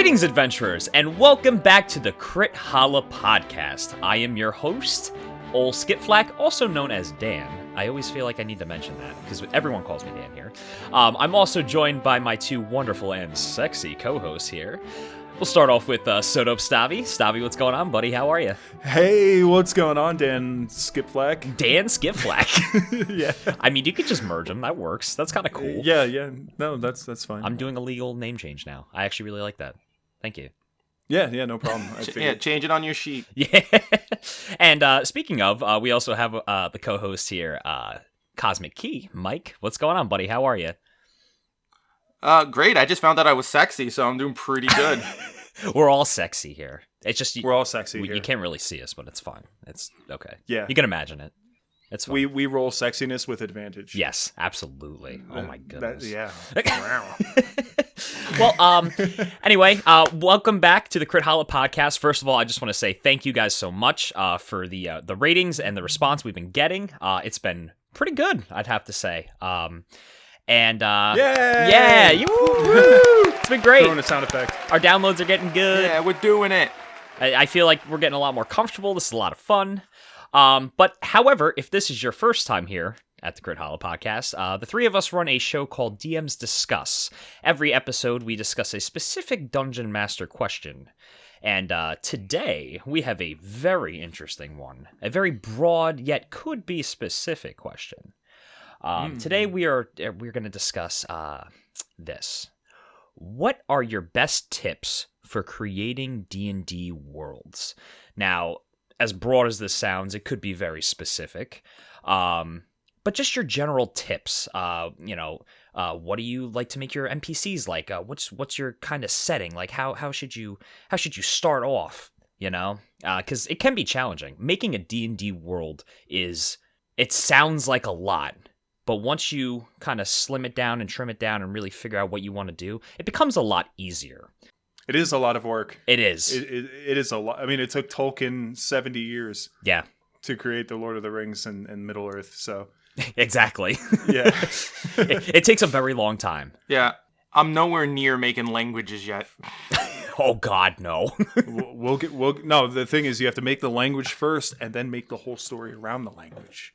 Greetings, adventurers, and welcome back to the Crithalla Podcast. I am your host, Ol Skipflack, also known as Dan. I always feel like I need to mention that, because everyone calls me Dan here. I'm also joined by my two wonderful and sexy co-hosts here. We'll start off with Sodope Stavi. Stavi, what's going on, buddy? How are you? Hey, what's going on, Dan Skipflack? Dan Skipflack. Yeah. I mean, you could just merge them. That works. That's kind of cool. Yeah. No, that's fine. I'm doing a legal name change now. I actually really like that. Thank you. Yeah, no problem. Yeah, change it on your sheet. Yeah. And speaking of, we also have the co-host here, Cosmic Key. Mike, what's going on, buddy? How are you? Great. I just found out I was sexy, so I'm doing pretty good. We're all sexy here. It's just we're all sexy here. You can't really see us, but it's fine. It's okay. Yeah. You can imagine it. It's fine. We roll sexiness with advantage. Yes, absolutely. Oh my goodness. Yeah. Well, anyway, welcome back to the Crithalla Podcast. First of all, I just want to say thank you guys so much for the ratings and the response we've been getting. It's been pretty good, I'd have to say. Yeah, it's been great. Throwing a sound effect. Our downloads are getting good. Yeah, we're doing it. I feel like we're getting a lot more comfortable. This is a lot of fun. But however, if this is your first time here at the Crithalla Podcast, the three of us run a show called DM's Discuss. Every episode, we discuss a specific Dungeon Master question. And today, we have a very interesting one. A very broad, yet could be specific question. Today, we're going to discuss this. What are your best tips for creating D&D worlds? Now, as broad as this sounds, it could be very specific. But just your general tips. What do you like to make your NPCs like? What's your kind of setting? Like how should you start off? Because it can be challenging. Making a D&D world it sounds like a lot. But once you kind of slim it down and trim it down and really figure out what you want to do, it becomes a lot easier. It is a lot of work. It is. It is a lot. I mean, it took Tolkien 70 years. Yeah. To create the Lord of the Rings and Middle Earth. So. Exactly. Yeah. it takes a very long time. Yeah. I'm nowhere near making languages yet. Oh God, no. No, the thing is, you have to make the language first, and then make the whole story around the language.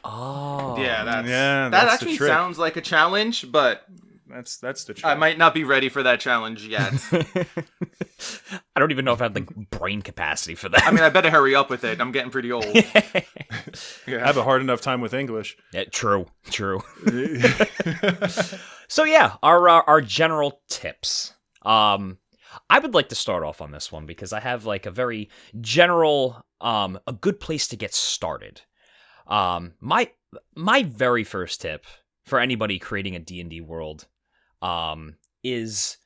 Oh, yeah, that's that the actually trick. Sounds like a challenge, but that's the trick. I might not be ready for that challenge yet. I don't even know if I have the brain capacity for that. I mean, I better hurry up with it. I'm getting pretty old. Yeah, I have a hard enough time with English. Yeah, true. So yeah, our general tips. I would like to start off on this one because I have like a very general, a good place to get started. My very first tip for anybody creating a D&D world, is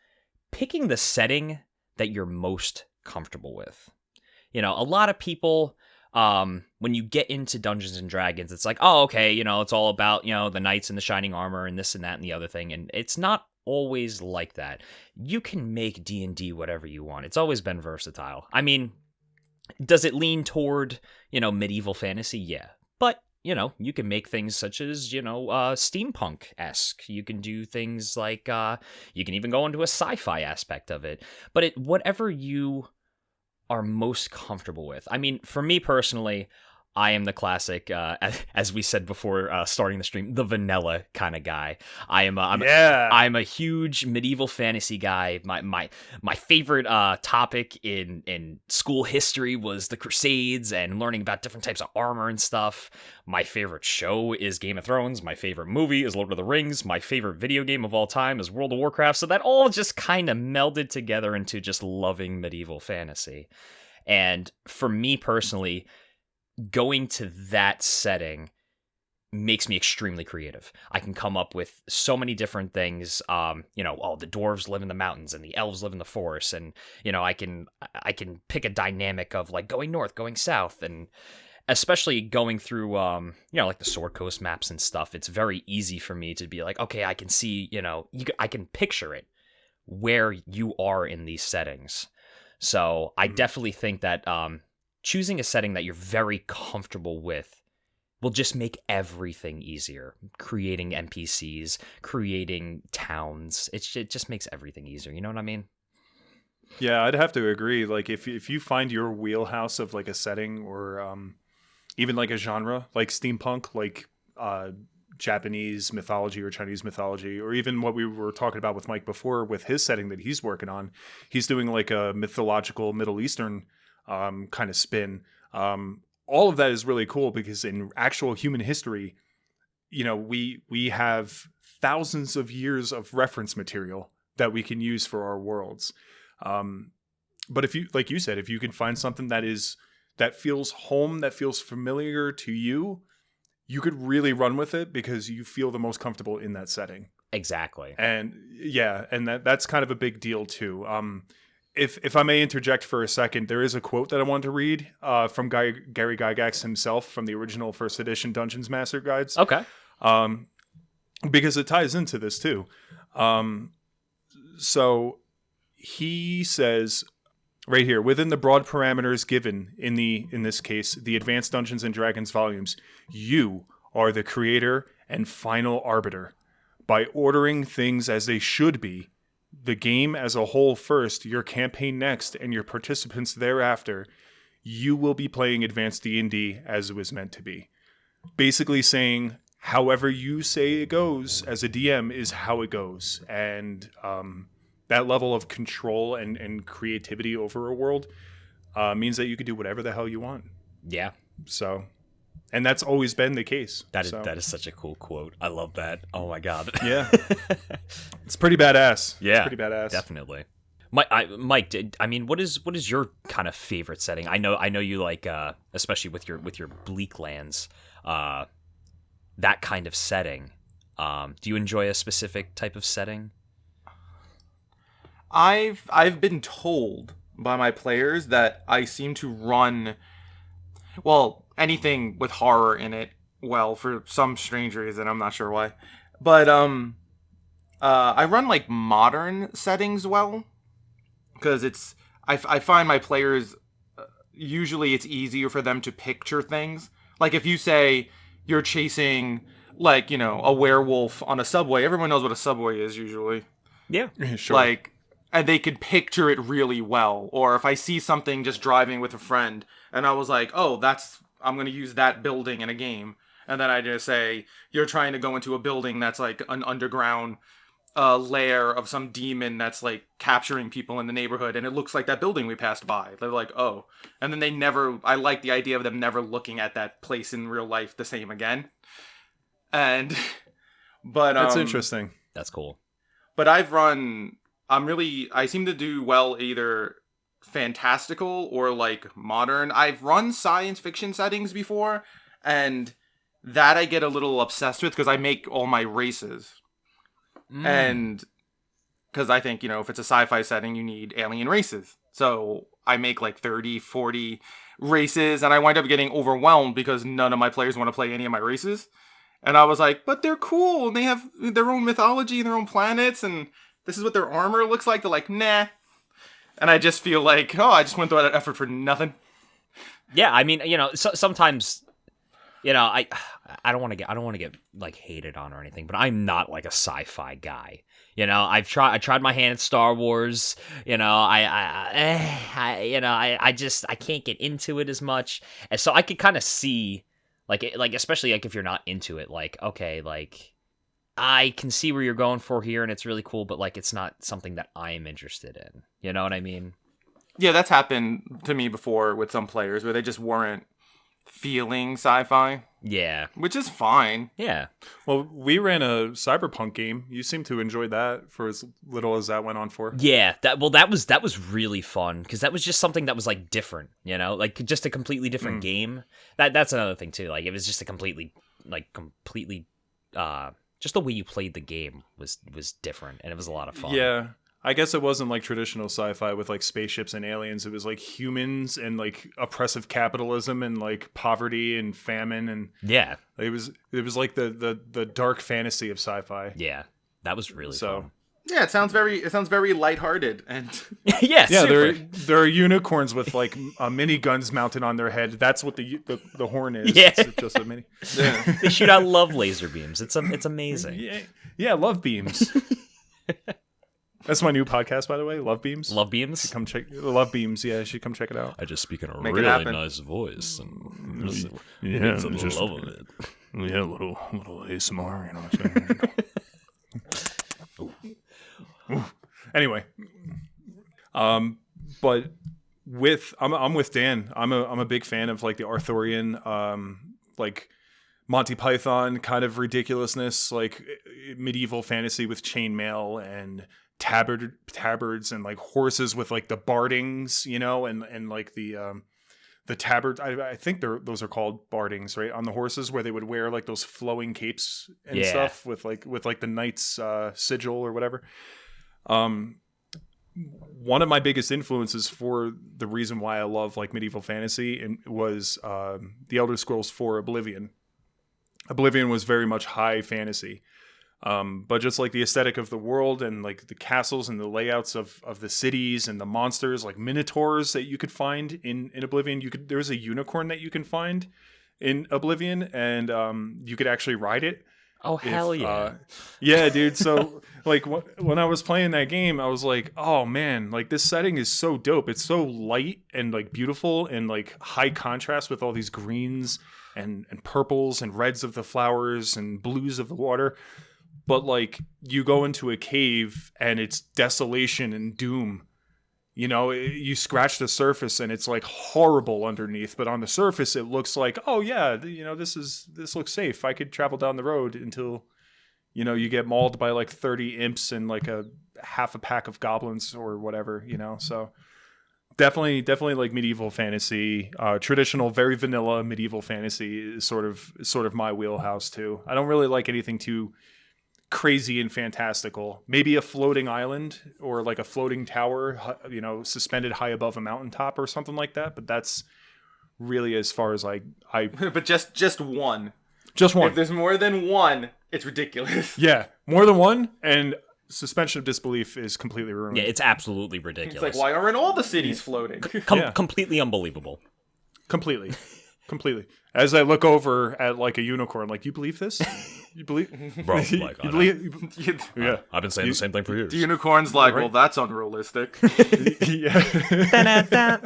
picking the setting that you're most comfortable with. A lot of people, when you get into Dungeons and Dragons, it's like, oh, okay, it's all about, the knights and the shining armor and this and that and the other thing. And it's not always like that. You can make D&D whatever you want. It's always been versatile. I mean, does it lean toward, medieval fantasy? Yeah. But, you can make things such as, steampunk-esque. You can do things like, you can even go into a sci-fi aspect of it. But whatever you are most comfortable with. I mean, for me personally, I am the classic, as we said before starting the stream, the vanilla kind of guy. I'm a huge medieval fantasy guy. My favorite topic in school history was the Crusades and learning about different types of armor and stuff. My favorite show is Game of Thrones. My favorite movie is Lord of the Rings. My favorite video game of all time is World of Warcraft. So that all just kind of melded together into just loving medieval fantasy. And for me personally, going to that setting makes me extremely creative. I can come up with so many different things. The dwarves live in the mountains and the elves live in the forest, and I can pick a dynamic of like going north, going south, and especially going through like the Sword Coast maps and stuff. It's very easy for me to be like, okay, I can see, I can picture it where you are in these settings. So I definitely think that choosing a setting that you're very comfortable with will just make everything easier. Creating NPCs, creating towns, it just makes everything easier. You know what I mean? Yeah, I'd have to agree. Like if you find your wheelhouse of like a setting or even like a genre, like steampunk, like Japanese mythology or Chinese mythology, or even what we were talking about with Mike before with his setting that he's working on, he's doing like a mythological Middle Eastern kind of spin. All of that is really cool because in actual human history, we have thousands of years of reference material that we can use for our worlds. But if you, like you said, if you can find something that feels home, that feels familiar to you, you could really run with it because you feel the most comfortable in that setting. Exactly. And yeah, and that's kind of a big deal too. If I may interject for a second, there is a quote that I wanted to read from Gary Gygax himself from the original first edition Dungeons Master Guides. Okay. Because it ties into this too. So he says right here, within the broad parameters given in this case, the Advanced Dungeons and Dragons volumes, you are the creator and final arbiter. By ordering things as they should be, the game as a whole first, your campaign next, and your participants thereafter, you will be playing Advanced D&D as it was meant to be. Basically saying, however you say it goes as a DM is how it goes. And that level of control and creativity over a world means that you can do whatever the hell you want. Yeah. So, and that's always been the case. That is such a cool quote. I love that. Oh my god. Yeah. It's pretty badass. Yeah. It's pretty badass. Definitely. Mike, what is your kind of favorite setting? I know you like, especially with your bleak lands, that kind of setting. Do you enjoy a specific type of setting? I've been told by my players that I seem to run, well, anything with horror in it well for some strange reason. I'm not sure why, but I run like modern settings well because I find my players usually it's easier for them to picture things. Like if you say you're chasing like a werewolf on a subway, everyone knows what a subway is usually. Yeah, sure. And they could picture it really well. Or if I see something just driving with a friend, and I was like, oh, I'm going to use that building in a game. And then I just say, you're trying to go into a building that's like an underground lair of some demon that's like capturing people in the neighborhood. And it looks like that building we passed by. They're like, oh. And then I like the idea of them never looking at that place in real life the same again. But that's interesting. That's cool. But I seem to do well either fantastical or like modern. I've run science fiction settings before, and that I get a little obsessed with because I make all my races. And because I think, if it's a sci-fi setting, you need alien races. So I make like 30, 40 races, and I wind up getting overwhelmed because none of my players want to play any of my races. And I was like, but they're cool, and they have their own mythology and their own planets, and this is what their armor looks like. They're like, nah. And I just feel like, I just went through that effort for nothing. Yeah, sometimes, I don't want to get like hated on or anything, but I'm not like a sci-fi guy. I tried my hand at Star Wars. I can't get into it as much, and so I could kind of see, like especially like if you're not into it, like okay, like. I can see where you're going for here, and it's really cool, but like it's not something that I am interested in. You know what I mean? Yeah, that's happened to me before with some players where they just weren't feeling sci-fi. Yeah. Which is fine. Yeah. Well, we ran a cyberpunk game. You seem to enjoy that for as little as that went on for. Yeah. That was really fun because that was just something that was like different, like just a completely different game. That's another thing too. Like it was just a completely just the way you played the game was different, and it was a lot of fun. Yeah. I guess it wasn't like traditional sci-fi with like spaceships and aliens. It was like humans and like oppressive capitalism and like poverty and famine, and yeah, it was like the dark fantasy of sci-fi. Yeah, that was really fun. Yeah, it sounds very lighthearted and yeah. There are unicorns with like mini guns mounted on their head. That's what the horn is. Yeah, it's just a mini. Yeah. They shoot out love laser beams. It's amazing. Yeah, love beams. That's my new podcast, by the way. Love Beams. Love Beams? Come check Love Beams. Yeah, you should come check it out. I just speak in a Make it really happen. nice voice. And Yeah, it's a just- love of it. Yeah, a little ASMR. You know what I'm saying? Ooh. Anyway, but I'm with Dan. I'm a big fan of like the Arthurian, like Monty Python kind of ridiculousness, like medieval fantasy with chainmail and tabards and like horses with like the bardings, you know, and like the tabard. I think those are called bardings, right? On the horses, where they would wear like those flowing capes and Yeah. stuff with like the knight's sigil or whatever. One of my biggest influences for the reason why I love like medieval fantasy was the Elder Scrolls 4 Oblivion. Oblivion was very much high fantasy. But just like the aesthetic of the world and like the castles and the layouts of the cities and the monsters, like minotaurs that you could find in Oblivion. There's a unicorn that you can find in Oblivion, and you could actually ride it. Oh, hell yeah. Yeah, dude. So like when I was playing that game, I was like, oh man, like this setting is so dope. It's so light and like beautiful and like high contrast with all these greens and purples and reds of the flowers and blues of the water. But like you go into a cave and it's desolation and doom. You know, you scratch the surface and it's like horrible underneath, but on the surface it looks like, oh yeah, you know, this looks safe. I could travel down the road until, you know, you get mauled by like 30 imps and like a half a pack of goblins or whatever, you know. So definitely like medieval fantasy, traditional, very vanilla medieval fantasy is sort of my wheelhouse too. I don't really like anything too crazy and fantastical. Maybe a floating island or like a floating tower, you know, suspended high above a mountaintop or something like that. But that's really as far as I But just one. just one. If there's more than one, it's ridiculous. Yeah, more than one, and suspension of disbelief is completely ruined. Yeah, it's absolutely ridiculous. It's like, why aren't all the cities floating? Yeah. Completely unbelievable. Completely. As I look over at like a unicorn, like, you believe this? You believe? Bro, like, you I know. believe? Yeah. I've been saying the same thing for years. The unicorn's like, Right. well, that's unrealistic. Yeah.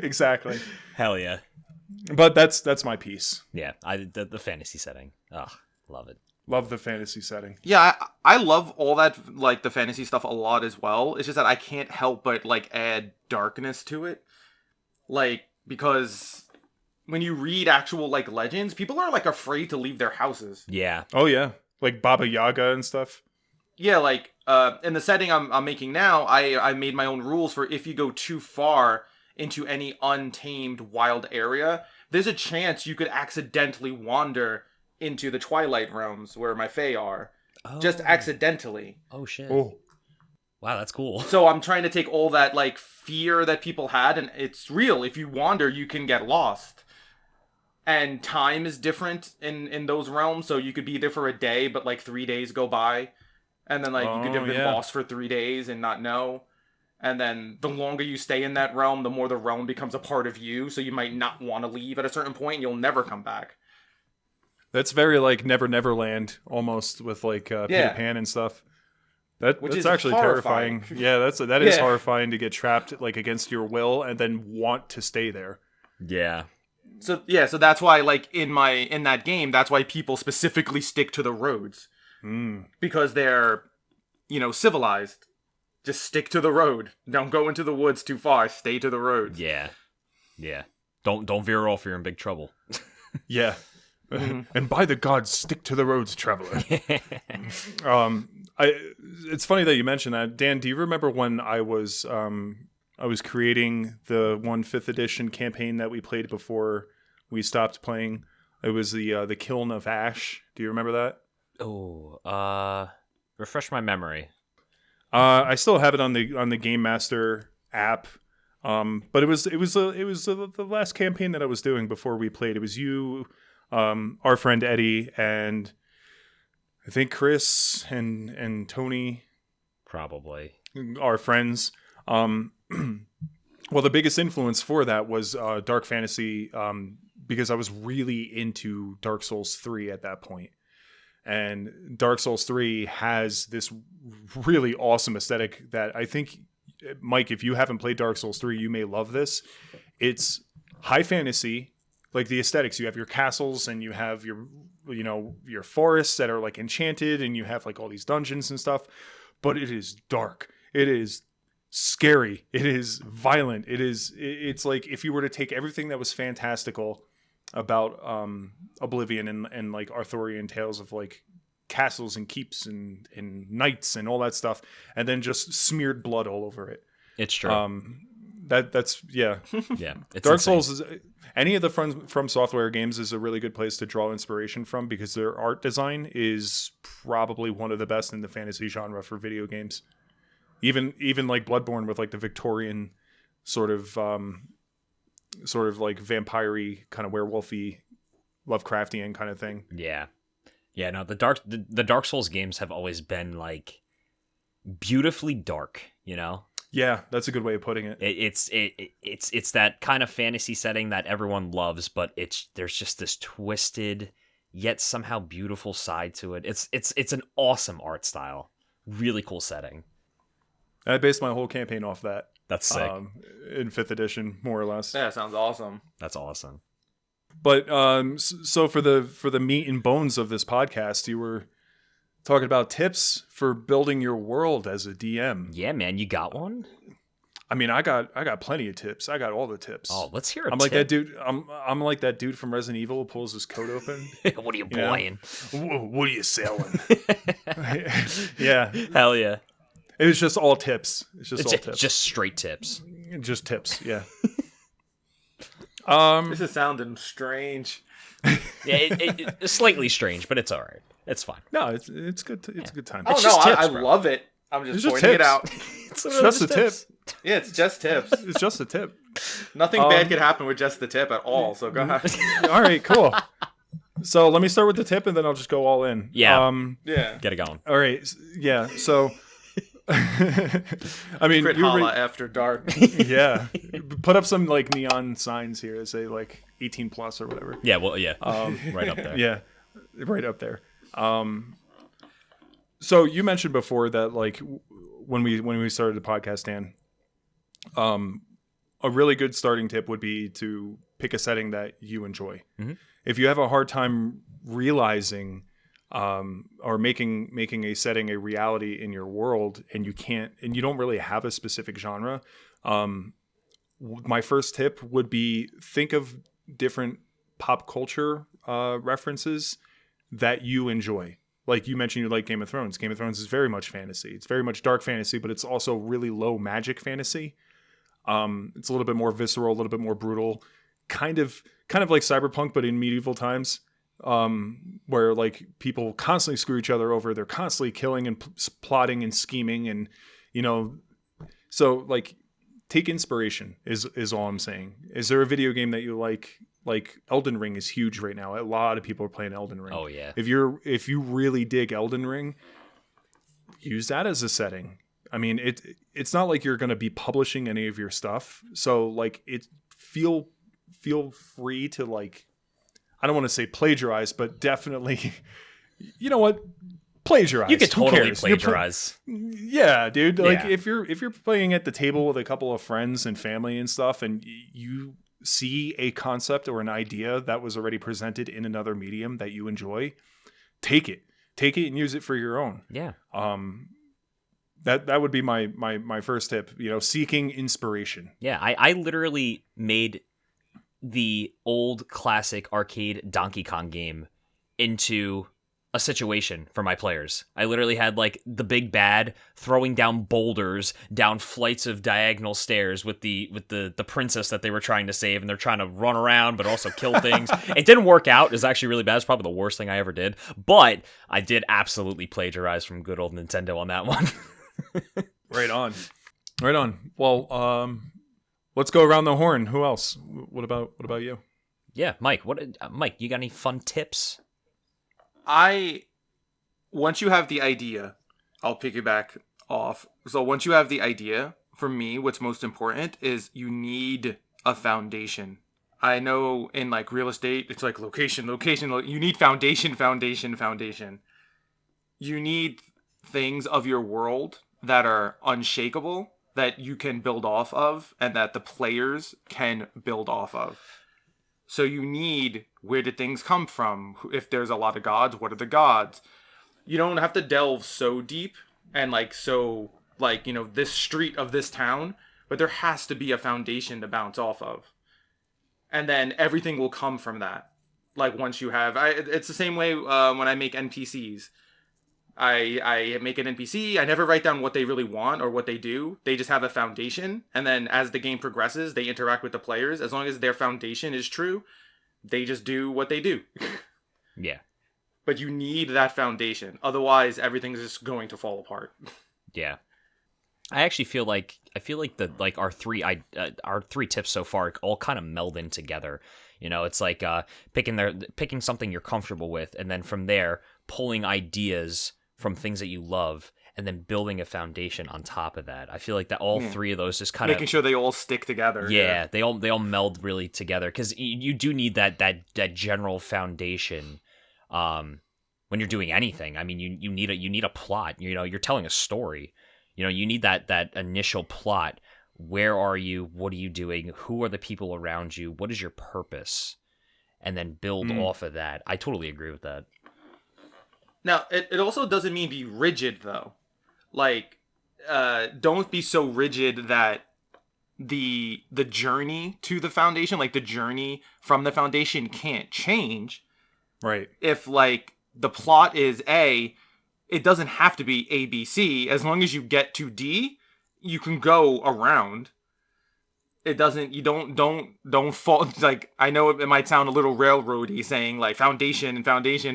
Exactly. Hell yeah. But that's my piece. Yeah, the fantasy setting. Ugh, love it. Love the fantasy setting. Yeah, I love all that, like, the fantasy stuff a lot as well. It's just that I can't help but, like, add darkness to it. Like, because when you read actual, like, legends, people are, like, afraid to leave their houses. Yeah. Oh yeah, like Baba Yaga and stuff. Yeah, like, in the setting I'm making now, I made my own rules for if you go too far into any untamed wild area, there's a chance you could accidentally wander into the Twilight Realms where my Fae are. Just accidentally. Oh, shit. Oh, Wow, that's cool. So I'm trying to take all that, like, fear that people had, and it's real. If you wander, you can get lost. And time is different in those realms, so you could be there for a day, but, like, 3 days go by. And then, like, you could have been lost for 3 days and not know. And then the longer you stay in that realm, the more the realm becomes a part of you, so you might not want to leave at a certain point, and you'll never come back. that's very like Never Neverland almost, with like Peter Pan and stuff. Which That's is actually horrifying. terrifying. Yeah, that is Yeah. horrifying to get trapped like against your will and then want to stay there. Yeah. So that's why, like, in that game, that's why people specifically stick to the roads. Because they're, you know, civilized. Just stick to the road. Don't go into the woods too far. Stay to the roads. Yeah. Yeah. Don't veer off, you're in big trouble. Yeah. And by the gods, stick to the roads, traveler. It's funny that you mentioned that. Dan, do you remember when I was creating the 1/5 edition campaign that we played before we stopped playing? It was the Kiln of Ash. Do you remember that? Oh, refresh my memory. I still have it on the Game Master app. But it was the last campaign that I was doing before we played. It was you, our friend Eddie, and I think Chris and Tony, Probably. our friends. Well, the biggest influence for that was Dark Fantasy, because I was really into Dark Souls 3 at that point. And Dark Souls 3 has this really awesome aesthetic that I think, Mike, if you haven't played Dark Souls 3, you may love this. It's high fantasy, like the aesthetics. You have your castles and you have your forests that are like enchanted, and you have like all these dungeons and stuff, but it is dark. It is scary. It is violent. It's like if you were to take everything that was fantastical about Oblivion and like Arthurian tales of like castles and keeps and knights and all that stuff, and then just smeared blood all over it. It's true. That's yeah. Yeah. It's Dark insane. Souls is any of the from software games is a really good place to draw inspiration from, because their art design is probably one of the best in the fantasy genre for video games. Even like Bloodborne with like the Victorian sort of like vampire-y kind of werewolfy Lovecraftian kind of thing. Yeah. Yeah, no, the Dark Souls games have always been like beautifully dark, you know? Yeah, that's a good way of putting it. It's that kind of fantasy setting that everyone loves, but there's just this twisted yet somehow beautiful side to it. It's an awesome art style. Really cool setting. I based my whole campaign off that. That's sick. In 5th edition, more or less. Yeah, sounds awesome. That's awesome. But so for the meat and bones of this podcast, you were talking about tips for building your world as a DM. Yeah, man, you got one? I mean, I got plenty of tips. I got all the tips. Oh, let's hear it. I'm like that dude. I'm like that dude from Resident Evil who pulls his coat open. What are you buying? What are you selling? Yeah. Hell yeah. It was just all tips. It's just all tips. Just straight tips. Just tips. Yeah. This is sounding strange. Yeah, it's slightly strange, but it's all right. It's fine. No, it's good. It's a good time. Oh It's no, just tips, I bro. love it. I'm just It's just pointing it tips. out. It's just a tip. Yeah, it's just tips. It's just a tip. Nothing bad could happen with just the tip at all. So go ahead. All right, cool. So let me start with the tip, and then I'll just go all in. Yeah. Yeah. Get it going. All right. Yeah. So, I mean, Crithalla after dark. yeah. Put up some like neon signs here that say like 18 plus or whatever. Yeah, well, yeah. Right up there. Yeah, right up there. So you mentioned before that like when we started the podcast, Dan, a really good starting tip would be to pick a setting that you enjoy. Mm-hmm. If you have a hard time realizing or making a setting a reality in your world, and you don't really have a specific genre, my first tip would be think of different pop culture references that you enjoy. Like you mentioned, you like Game of Thrones. Game of Thrones is very much fantasy. It's very much dark fantasy, but it's also really low magic fantasy. It's a little bit more visceral, a little bit more brutal, kind of like Cyberpunk, but in medieval times, where like people constantly screw each other over. They're constantly killing and plotting and scheming, and so like take inspiration is all I'm saying. Is there a video game that you like? Like Elden Ring is huge right now. A lot of people are playing Elden Ring. Oh yeah. If you really dig Elden Ring, use that as a setting. I mean, it's not like you're going to be publishing any of your stuff. So like feel free to like, I don't want to say plagiarize, but definitely, you know what? Plagiarize. You could Who totally cares? plagiarize. Yeah, dude. Like Yeah. if you're playing at the table with a couple of friends and family and stuff, and you see a concept or an idea that was already presented in another medium that you enjoy, take it and use it for your own. Yeah. That would be my first tip, seeking inspiration. Yeah, I literally made the old classic arcade Donkey Kong game into a situation for my players. I literally had like the big bad throwing down boulders down flights of diagonal stairs with the princess that they were trying to save, and they're trying to run around but also kill things. It didn't work out. It's actually really bad. It's probably the worst thing I ever did. But I did absolutely plagiarize from good old Nintendo on that one. Right on. Well, let's go around the horn. Who else? What about you? Yeah, Mike. Mike, you got any fun tips? Once you have the idea, I'll piggyback off. So once you have the idea, for me, what's most important is you need a foundation. I know in like real estate, it's like location. You need foundation. you need things of your world that are unshakable, that you can build off of, and that the players can build off of. So you need, where did things come from? If there's a lot of gods, what are the gods? You don't have to delve so deep and this street of this town, but there has to be a foundation to bounce off of. And then everything will come from that. Like once you have, it's the same way when I make NPCs. I make an NPC. I never write down what they really want or what they do. They just have a foundation. And then as the game progresses, they interact with the players. As long as their foundation is true, they just do what they do. Yeah. But you need that foundation. Otherwise, everything's just going to fall apart. Yeah. I actually feel like our three tips so far all kind of meld in together. It's like picking something you're comfortable with, and then from there pulling ideas from things that you love, and then building a foundation on top of that. I feel like that all three of those just kind of making sure they all stick together. Yeah, they all meld really together, because you do need that general foundation when you're doing anything. I mean, you need a plot. You're telling a story. You need that initial plot. Where are you? What are you doing? Who are the people around you? What is your purpose? And then build off of that. I totally agree with that. Now, it also doesn't mean be rigid, though. Like, don't be so rigid that the journey to the foundation, like the journey from the foundation, can't change. Right. If, like, the plot is A, it doesn't have to be A, B, C. As long as you get to D, you can go around. It doesn't, you don't fall, like, I know it might sound a little railroady saying, like, foundation,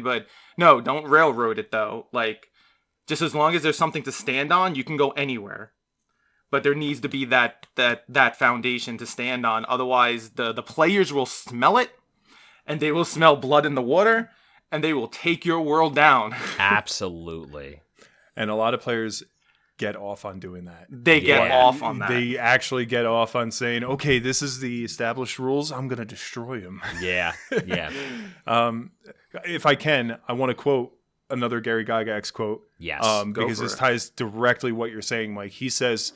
but no, don't railroad it, though. Like, just as long as there's something to stand on, you can go anywhere. But there needs to be that foundation to stand on. Otherwise, the players will smell it, and they will smell blood in the water, and they will take your world down. Absolutely. And a lot of players get off on doing that. They get off on that. They actually get off on saying, okay, this is the established rules, I'm going to destroy them. Yeah, yeah. If I can, I want to quote another Gary Gygax quote. Yes, because this ties directly what you're saying, Mike. He says,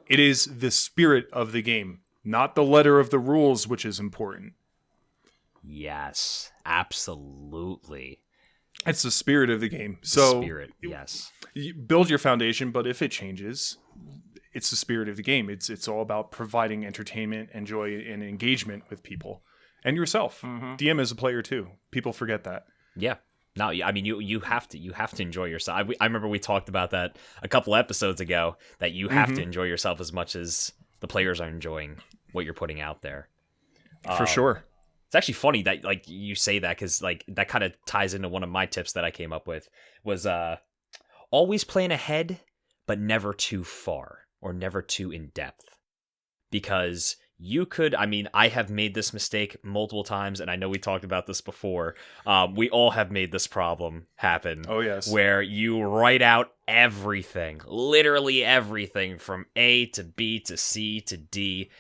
it is the spirit of the game, not the letter of the rules, which is important. Yes, absolutely. It's the spirit of the game. So spirit, yes. You build your foundation, but if it changes, it's the spirit of the game. It's all about providing entertainment and joy and engagement with people and yourself. Mm-hmm. DM is a player too. People forget that. Yeah. No, I mean you have to enjoy yourself. I remember we talked about that a couple episodes ago, that you have to enjoy yourself as much as the players are enjoying what you're putting out there. For sure. It's actually funny that like you say that, because like that kind of ties into one of my tips that I came up with was always plan ahead, but never too far or never too in depth, because you could, I mean, I have made this mistake multiple times, and I know we talked about this before. We all have made this problem happen. Oh, yes. Where you write out everything, literally everything from A to B to C to D,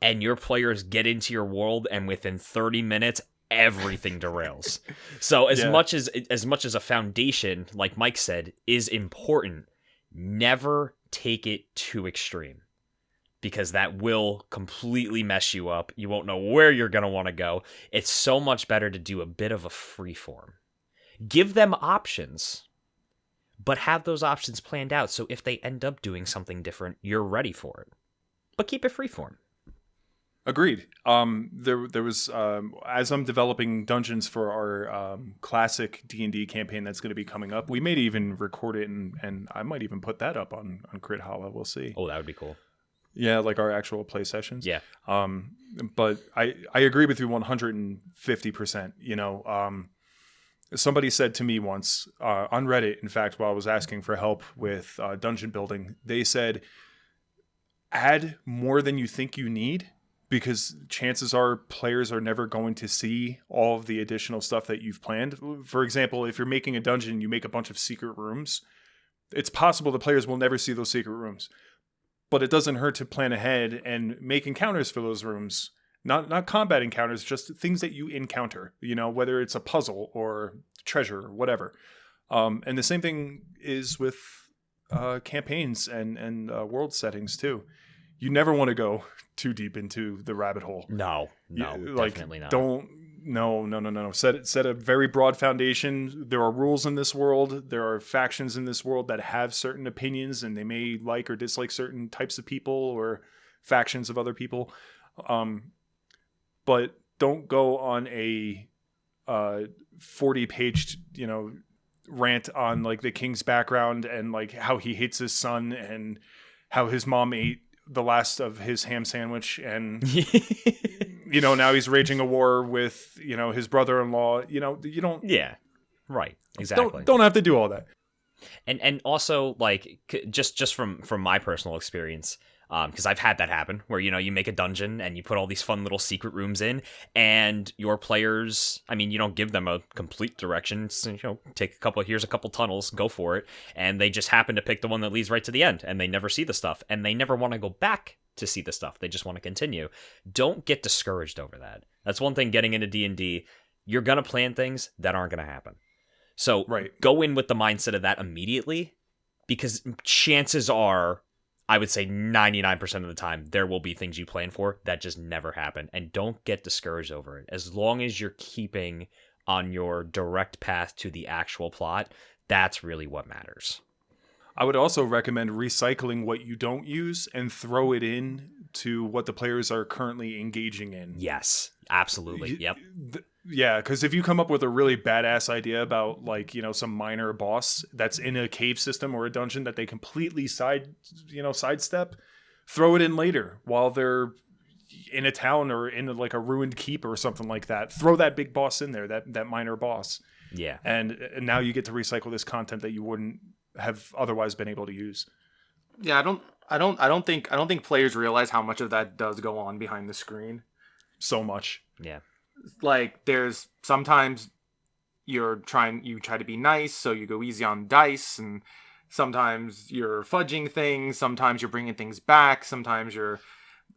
and your players get into your world, and within 30 minutes, everything derails. So as much as a foundation, like Mike said, is important, never take it too extreme, because that will completely mess you up. You won't know where you're going to want to go. It's so much better to do a bit of a freeform. Give them options, but have those options planned out, so if they end up doing something different, you're ready for it. But keep it freeform. Agreed. There was as I'm developing dungeons for our classic D&D campaign that's going to be coming up, we may even record it, and I might even put that up on Crithalla. We'll see. Oh, that would be cool. Yeah, like our actual play sessions. Yeah. But I agree with you 150%. You know, somebody said to me once on Reddit, in fact, while I was asking for help with dungeon building, they said, add more than you think you need, because chances are players are never going to see all of the additional stuff that you've planned. For example, if you're making a dungeon, you make a bunch of secret rooms. It's possible the players will never see those secret rooms. But it doesn't hurt to plan ahead and make encounters for those rooms. Not combat encounters, just things that you encounter, you know, whether it's a puzzle or treasure or whatever. And the same thing is with campaigns and world settings too. You never want to go too deep into the rabbit hole. No, definitely not. No. Set a very broad foundation. There are rules in this world. There are factions in this world that have certain opinions, and they may like or dislike certain types of people or factions of other people. But don't go on a 40-page, rant on like the king's background and like how he hates his son and how his mom ate the last of his ham sandwich, and now he's raging a war with his brother-in-law. You don't. Yeah, right. Exactly. Don't have to do all that. And also like just from my personal experience, because I've had that happen where you make a dungeon and you put all these fun little secret rooms in, and your players, I mean, you don't give them a complete direction. So, here's a couple tunnels, go for it, and they just happen to pick the one that leads right to the end, and they never see the stuff, and they never want to go back to see the stuff. They just want to continue. Don't get discouraged over that. That's one thing getting into D&D. You're gonna plan things that aren't gonna happen. So Go in with the mindset of that immediately, because chances are, I would say 99% of the time, there will be things you plan for that just never happen. And don't get discouraged over it. As long as you're keeping on your direct path to the actual plot, that's really what matters. I would also recommend recycling what you don't use and throw it in to what the players are currently engaging in. Yes, absolutely. Yep. Yeah, because if you come up with a really badass idea about some minor boss that's in a cave system or a dungeon that they completely sidestep, throw it in later while they're in a town or in like a ruined keep or something like that. Throw that big boss in there, that minor boss. Yeah. And now you get to recycle this content that you wouldn't have otherwise been able to use. Yeah, I don't think players realize how much of that does go on behind the screen. So much. Yeah. Like there's sometimes you try to be nice, so you go easy on dice, and sometimes you're fudging things, sometimes you're bringing things back, sometimes you're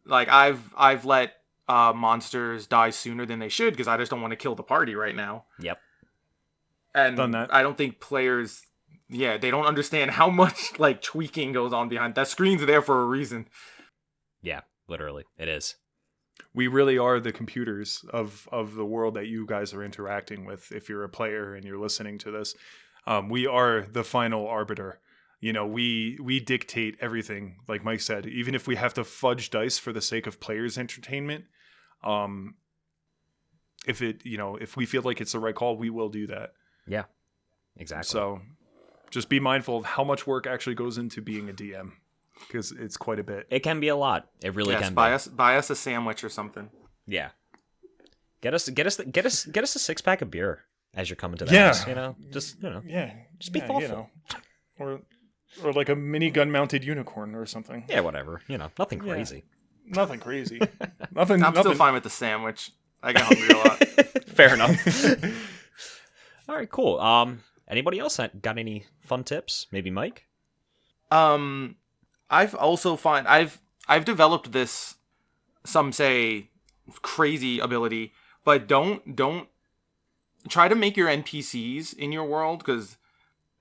like I've let monsters die sooner than they should because I just don't want to kill the party right now. Yep. And done that. I don't think players, they don't understand how much like tweaking goes on behind that. Screen's there for a reason. Yeah, literally, it is. We really are the computers of the world that you guys are interacting with. If you're a player and you're listening to this, we are the final arbiter. We dictate everything. Like Mike said, even if we have to fudge dice for the sake of players' entertainment, if we feel like it's the right call, we will do that. Yeah, exactly. So just be mindful of how much work actually goes into being a DM. Because it's quite a bit. It can be a lot. It really can buy be. Buy us a sandwich or something. Yeah. Get us a 6-pack of beer as you're coming to the house. Just be thoughtful. Or like a minigun mounted unicorn or something. Yeah, whatever. Nothing crazy. Nothing crazy. I'm still fine with the sandwich. I get hungry a lot. Fair enough. All right, cool. Anybody else got any fun tips? Maybe Mike? I've also I've developed this, some say crazy ability, but don't try to make your NPCs in your world, because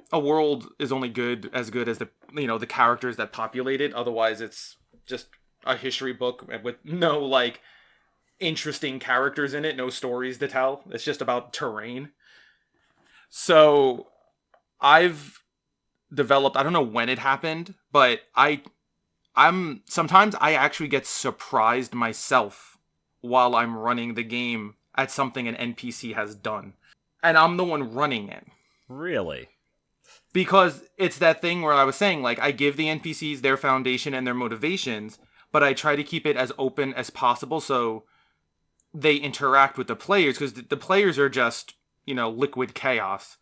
a world is only good as the the characters that populate it. Otherwise, it's just a history book with no like interesting characters in it, no stories to tell. It's just about terrain. So I've developed, I don't know when it happened, but I'm sometimes I actually get surprised myself while I'm running the game at something an NPC has done, and I'm the one running it. Really? Because it's that thing where I was saying, like, I give the NPCs their foundation and their motivations, but I try to keep it as open as possible so they interact with the players, because the players are just, liquid chaos.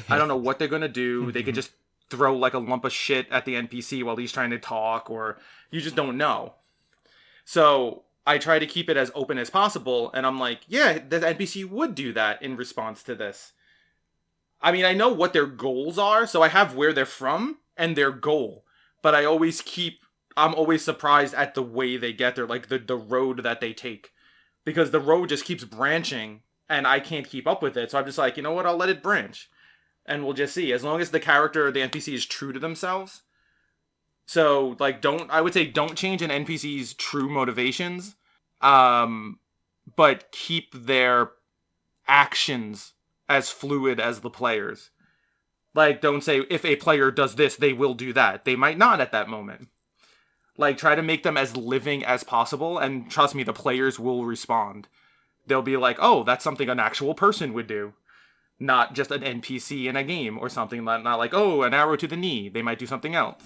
I don't know what they're gonna do. They could just throw like a lump of shit at the NPC while he's trying to talk, or you just don't know. So I try to keep it as open as possible, and I'm like, yeah, the NPC would do that in response to this. I mean, I know what their goals are, so I have where they're from and their goal, but I'm always surprised at the way they get there, like the road that they take, because the road just keeps branching and I can't keep up with it. So I'm just like, you know what, I'll let it branch. and we'll just see. As long as the character or the NPC is true to themselves. So, like, I would say don't change an NPC's true motivations, but keep their actions as fluid as the players. Like, don't say, if a player does this, they will do that. They might not at that moment. Like, try to make them as living as possible, and trust me, the players will respond. They'll be like, oh, that's something an actual person would do. Not just an NPC in a game or something. Not like, oh, an arrow to the knee. They might do something else.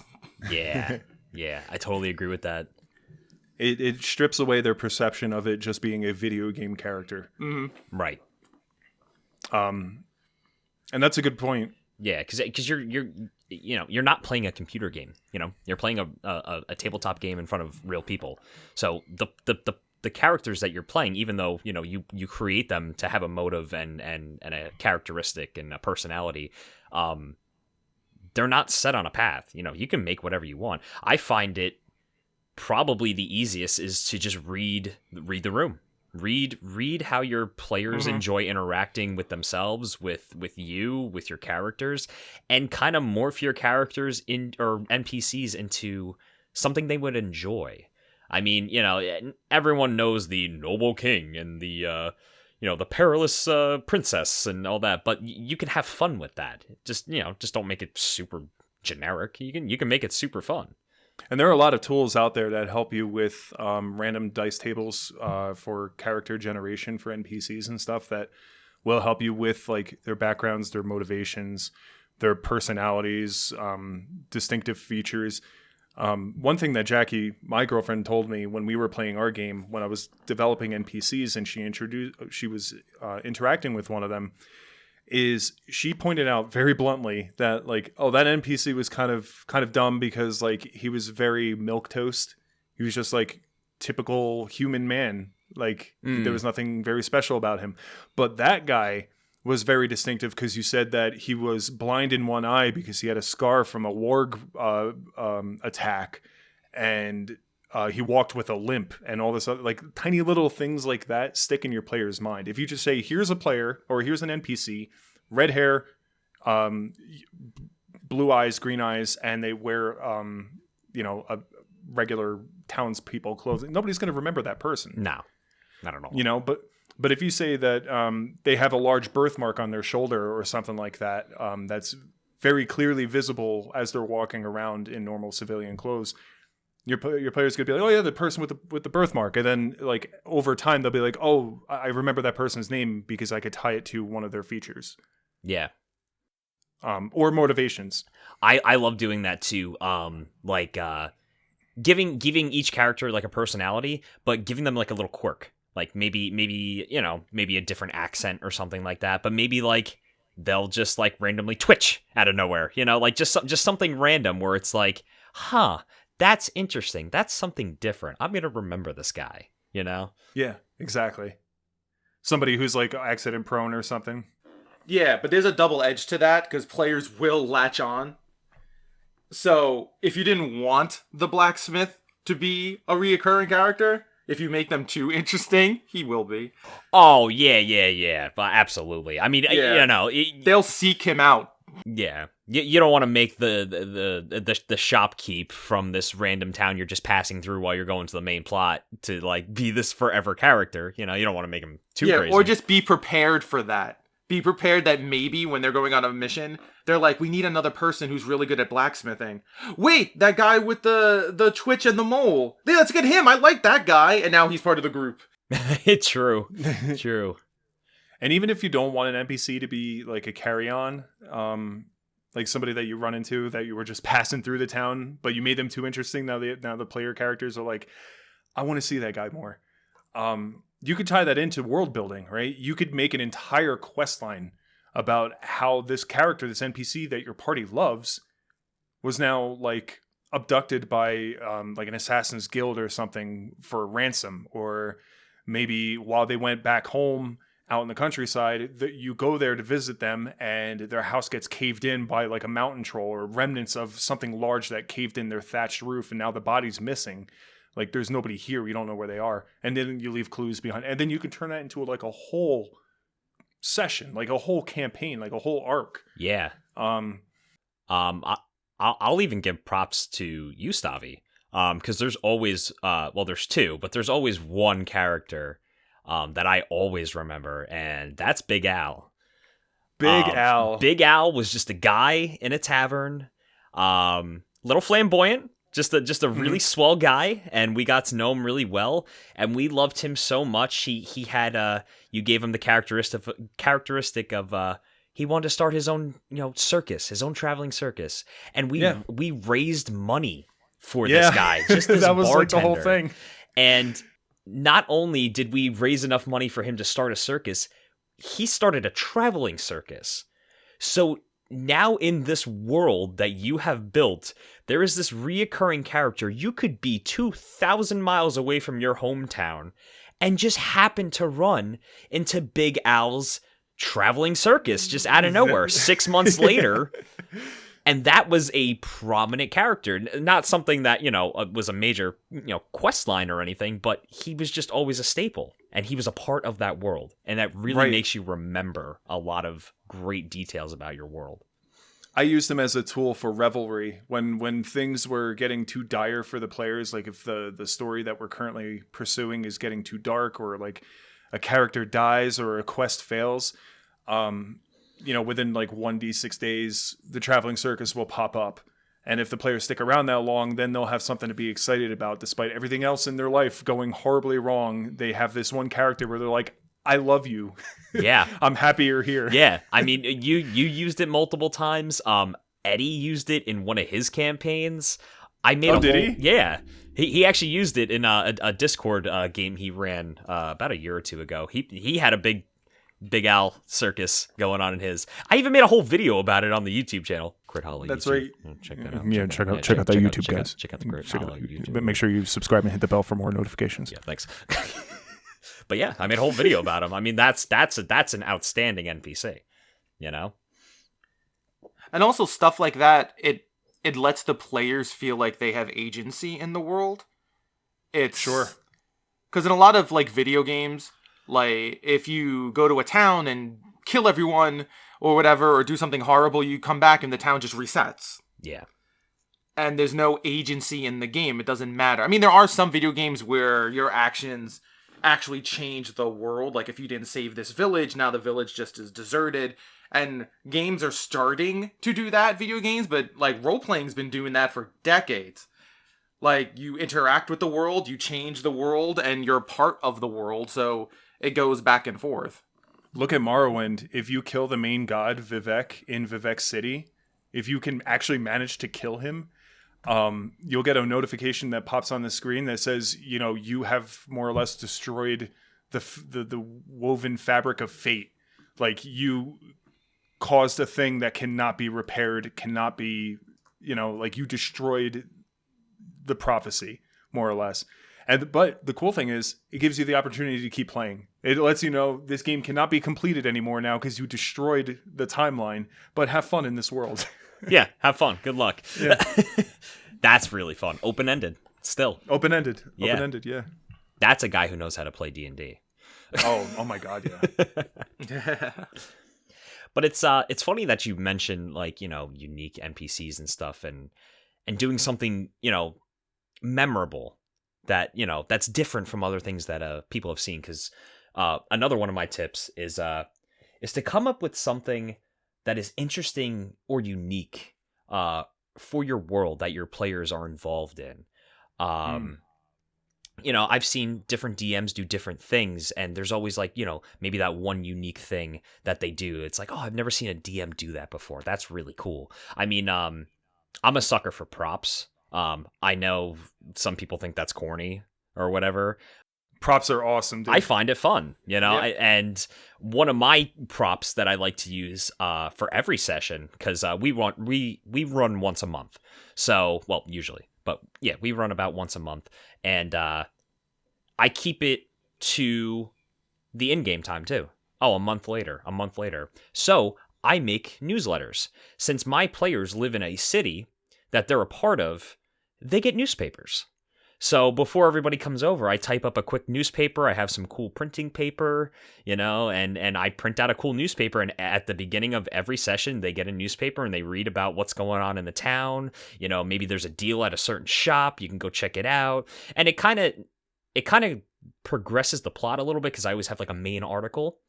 Yeah. Yeah, I totally agree with that. It strips away their perception of it just being a video game character. Mm-hmm. Right. And that's a good point. Yeah, because you're not playing a computer game. You're playing a tabletop game in front of real people. So the characters that you're playing, even though you create them to have a motive and a characteristic and a personality, they're not set on a path. You can make whatever you want. I find it probably the easiest is to just read the room. Read how your players enjoy interacting with themselves, with you, with your characters, and kind of morph your characters or NPCs into something they would enjoy. I mean, everyone knows the noble king and the the perilous princess and all that, but you can have fun with that. Just don't make it super generic. You can make it super fun. And there are a lot of tools out there that help you with random dice tables for character generation for NPCs and stuff that will help you with like their backgrounds, their motivations, their personalities, distinctive features. One thing that Jackie, my girlfriend, told me when we were playing our game, when I was developing NPCs and she was interacting with one of them, is she pointed out very bluntly that like, oh, that NPC was kind of dumb because like he was very milquetoast. He was just like typical human man. Like there was nothing very special about him. But that guy was very distinctive because you said that he was blind in one eye because he had a scar from a warg attack, and he walked with a limp, and all this other, like tiny little things like that stick in your player's mind. If you just say, here's a player or here's an NPC, red hair, blue eyes, green eyes, and they wear a regular townspeople clothing, nobody's going to remember that person. No, not at all. But if you say that they have a large birthmark on their shoulder or something like that, that's very clearly visible as they're walking around in normal civilian clothes, your player's gonna be like, oh yeah, the person with the birthmark, and then like over time they'll be like, oh, I remember that person's name because I could tie it to one of their features. Yeah. Or motivations. I love doing that too. Giving each character like a personality, but giving them like a little quirk. Like maybe a different accent or something like that. But maybe like they'll just like randomly twitch out of nowhere. Like just something random where it's like, huh, that's interesting. That's something different. I'm gonna remember this guy. Yeah, exactly. Somebody who's like accident prone or something. Yeah, but there's a double edge to that because players will latch on. So if you didn't want the blacksmith to be a reoccurring character, if you make them too interesting, he will be. Oh yeah, but absolutely. I mean, yeah. They'll seek him out. Yeah, you don't want to make the shopkeep from this random town you're just passing through while you're going to the main plot to like be this forever character. You don't want to make him too crazy. Or just be prepared for that. Be prepared that maybe when they're going on a mission, they're like, we need another person who's really good at blacksmithing. Wait, that guy with the twitch and the mole. Yeah, let's get him. I like that guy. And now he's part of the group. It's true. True. And even if you don't want an NPC to be like a carry-on, like somebody that you run into that you were just passing through the town, but you made them too interesting, now the player characters are like, I want to see that guy more. You could tie that into world building, right? You could make an entire quest line about how this character, this NPC that your party loves, was now like abducted by like an assassin's guild or something for ransom, or maybe while they went back home out in the countryside, that you go there to visit them and their house gets caved in by like a mountain troll or remnants of something large that caved in their thatched roof, and now the body's missing. Like, there's nobody here. We don't know where they are. And then you leave clues behind. And then you can turn that into like a whole session, like a whole campaign, like a whole arc. Yeah. Um, I'll even give props to you, Stavi, because there's always there's two, but there's always one character that I always remember, and that's Big Al. Big Al was just a guy in a tavern, little flamboyant, just a really swell guy, and we got to know him really well, and we loved him so much. He had you gave him the characteristic of he wanted to start his own circus, his own traveling circus, and we raised money for this guy, just as that was bartender. like the whole thing. And not only did we raise enough money for him to start a circus, he started a traveling circus. So now in this world that you have built, there is this reoccurring character. You could be 2,000 miles away from your hometown and just happen to run into Big Al's traveling circus just out of nowhere 6 months later. And that was a prominent character, not something that, was a major, quest line or anything, but he was just always a staple, and he was a part of that world. And that really makes you remember a lot of great details about your world. I used him as a tool for revelry when things were getting too dire for the players, like if the story that we're currently pursuing is getting too dark, or like a character dies or a quest fails. Within like 1d6 days, the traveling circus will pop up. And if the players stick around that long, then they'll have something to be excited about. Despite everything else in their life going horribly wrong, they have this one character where they're like, I love you. Yeah. I'm happy you're here. Yeah. I mean, you used it multiple times. Eddie used it in one of his campaigns. Did he? Yeah. He actually used it in a Discord game he ran about a year or two ago. He had a Big Al circus going on in his. I even made a whole video about it on the YouTube channel. Crithalla. That's YouTube. right. Check that out. Yeah, check out that YouTube, guys. Check out the Crithalla YouTube. But make sure you subscribe and hit the bell for more notifications. Yeah, thanks. But yeah, I made a whole video about him. I mean, that's an outstanding NPC, And also stuff like that, it lets the players feel like they have agency in the world. It's sure. Because in a lot of like video games, like if you go to a town and kill everyone or whatever, or do something horrible, you come back and the town just resets. Yeah. And there's no agency in the game. It doesn't matter. I mean, there are some video games where your actions actually change the world. Like if you didn't save this village, now the village just is deserted. And games are starting to do that, video games, but like role-playing's been doing that for decades. Like you interact with the world, you change the world, and you're part of the world, so it goes back and forth. Look at Morrowind. If you kill the main god, Vivek, in Vivek City, if you can actually manage to kill him, you'll get a notification that pops on the screen that says, you have more or less destroyed the woven fabric of fate. Like you caused a thing that cannot be repaired, cannot be, like you destroyed the prophecy, more or less. But the cool thing is, it gives you the opportunity to keep playing. It lets you know this game cannot be completed anymore now because you destroyed the timeline, but have fun in this world. Yeah, have fun. Good luck. Yeah. That's really fun. Open-ended. Still. Open-ended. Yeah. Open-ended, yeah. That's a guy who knows how to play D&D. Oh my God, yeah. But it's funny that you mentioned unique NPCs and stuff and doing something, memorable that, that's different from other things that people have seen. Because another one of my tips is to come up with something that is interesting or unique for your world that your players are involved in. I've seen different DMs do different things, and there's always maybe that one unique thing that they do. It's like, oh, I've never seen a DM do that before. That's really cool. I mean, I'm a sucker for props. I know some people think that's corny or whatever. Props are awesome, dude. I find it fun, Yeah. And one of my props that I like to use for every session, because we run once a month. So, well, usually. But yeah, we run about once a month. And I keep it to the in-game time too. Oh, a month later. So I make newsletters. Since my players live in a city that they're a part of, they get newspapers. So before everybody comes over, I type up a quick newspaper. I have some cool printing paper, and I print out a cool newspaper. And at the beginning of every session, they get a newspaper and they read about what's going on in the town. Maybe there's a deal at a certain shop. You can go check it out. And it kind of progresses the plot a little bit because I always have like a main article.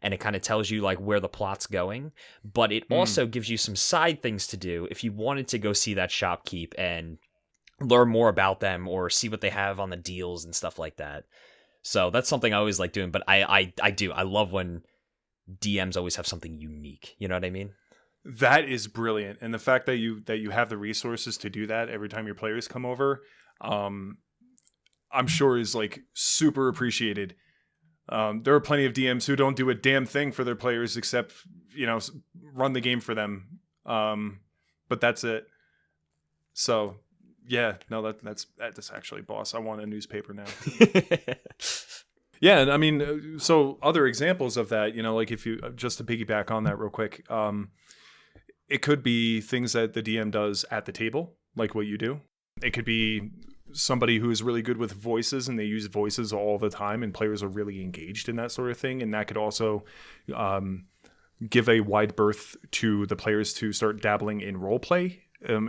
And it kind of tells you like where the plot's going. But it also gives you some side things to do if you wanted to go see that shopkeep and learn more about them or see what they have on the deals and stuff like that. So that's something I always like doing, but I love when DMs always have something unique. You know what I mean? That is brilliant. And the fact that you have the resources to do that every time your players come over, I'm sure is like super appreciated. There are plenty of DMs who don't do a damn thing for their players except, run the game for them. But that's it. So yeah, no, that's actually boss. I want a newspaper now. Yeah, and I mean, so other examples of that, like if you just to piggyback on that real quick, it could be things that the DM does at the table, like what you do. It could be somebody who is really good with voices and they use voices all the time and players are really engaged in that sort of thing. And that could also give a wide berth to the players to start dabbling in role play.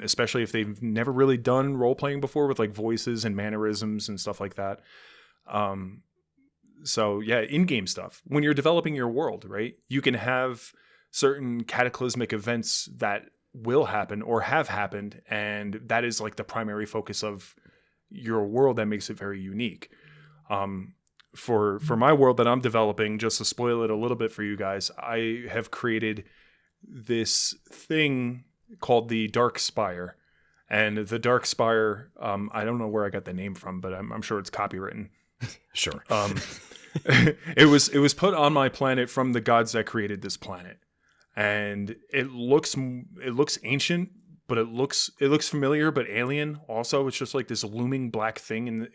Especially if they've never really done role playing before with like voices and mannerisms and stuff like that. So yeah, in-game stuff. When you're developing your world, right? You can have certain cataclysmic events that will happen or have happened, and that is like the primary focus of your world that makes it very unique. For my world that I'm developing, just to spoil it a little bit for you guys, I have created this thing called the Dark Spire. And the Dark Spire, I don't know where I got the name from, but I'm sure it's copywritten. Sure. It was put on my planet from the gods that created this planet. And it looks ancient, but it looks familiar but alien also. It's just like this looming black thing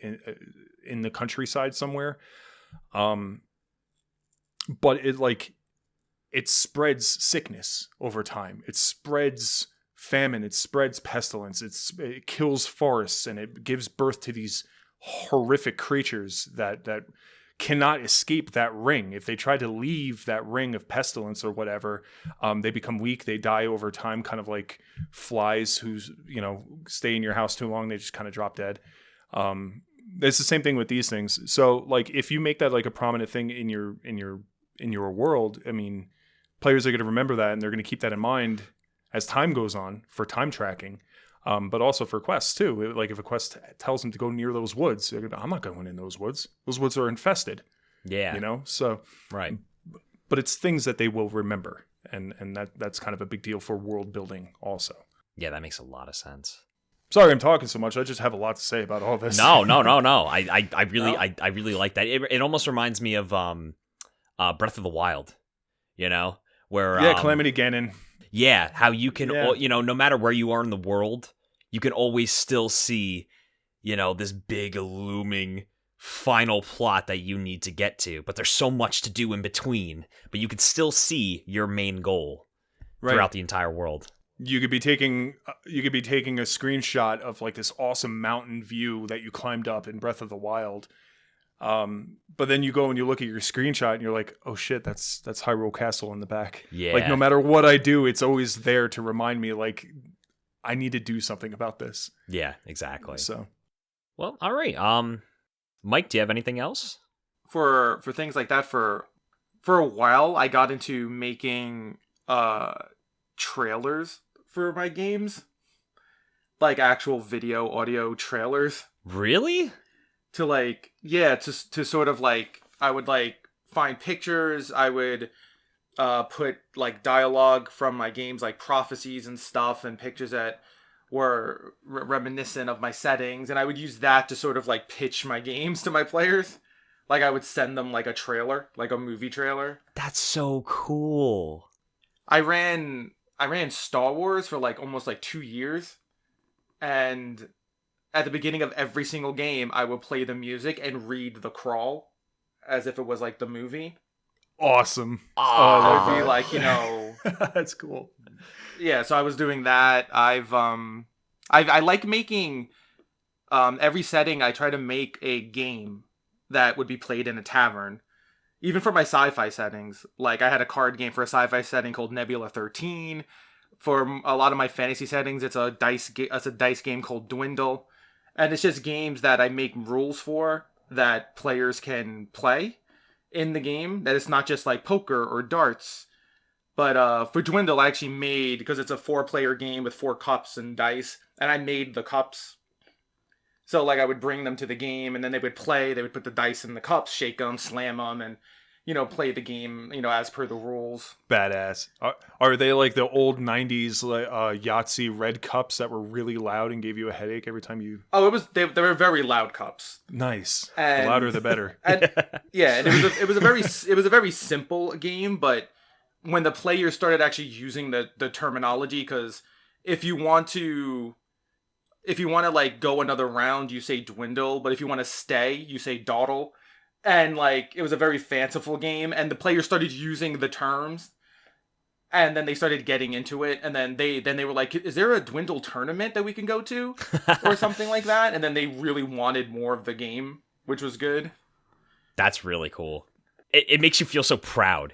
in the countryside somewhere. But it spreads sickness over time. It spreads famine. It spreads pestilence. It kills forests, and it gives birth to these horrific creatures that cannot escape that ring. If they try to leave that ring of pestilence or whatever, they become weak. They die over time, kind of like flies who stay in your house too long. They just kind of drop dead. It's the same thing with these things. So like if you make that like a prominent thing in your world, I mean, players are going to remember that, and they're going to keep that in mind as time goes on for time tracking, but also for quests too. Like if a quest tells them to go near those woods, I'm not going in those woods. Those woods are infested. Yeah. So right. But it's things that they will remember, and that's kind of a big deal for world building also. Yeah, that makes a lot of sense. Sorry, I'm talking so much. I just have a lot to say about all this. No. I really like that. It almost reminds me of Breath of the Wild, where Calamity Ganon. Yeah, how you can, no matter where you are in the world, you can always still see, this big looming final plot that you need to get to. But there's so much to do in between. But you can still see your main goal throughout the entire world. You could be taking a screenshot of like this awesome mountain view that you climbed up in Breath of the Wild. But then you go and you look at your screenshot and you're like, oh shit, that's Hyrule Castle in the back. Yeah. Like no matter what I do, it's always there to remind me like I need to do something about this. Yeah, exactly. So, well, all right. Mike, do you have anything else? For things like that, for a while I got into making trailers for my games. Like actual video, audio trailers. Really? To sort of like, I would like find pictures, I would put like dialogue from my games, like prophecies and stuff, and pictures that were reminiscent of my settings, and I would use that to sort of like pitch my games to my players. Like I would send them like a trailer, like a movie trailer. That's so cool. I ran Star Wars for like almost like 2 years, and at the beginning of every single game, I would play the music and read the crawl as if it was like the movie. Awesome. I would be like, that's cool. Yeah, so I was doing that. I like making every setting I try to make a game that would be played in a tavern. Even for my sci-fi settings, like I had a card game for a sci-fi setting called Nebula 13. For a lot of my fantasy settings, it's a dice game called Dwindle, and it's just games that I make rules for that players can play in the game. That it's not just like poker or darts, but for Dwindle, I actually made, because it's a 4-player game with 4 cups and dice, and I made the cups. So, like, I would bring them to the game, and then they would play. They would put the dice in the cups, shake them, slam them, and, play the game, as per the rules. Badass. Are they like the old 90s Yahtzee red cups that were really loud and gave you a headache every time you... Oh, they were very loud cups. Nice. And, the louder, the better. And, yeah, and it was a very simple game, but when the players started actually using the terminology, because if you want to like go another round, you say dwindle, but if you want to stay, you say dawdle. And like it was a very fanciful game, and the players started using the terms, and then they started getting into it, and then they were like, is there a dwindle tournament that we can go to or something like that? And then they really wanted more of the game, which was good. That's really cool. It makes you feel so proud,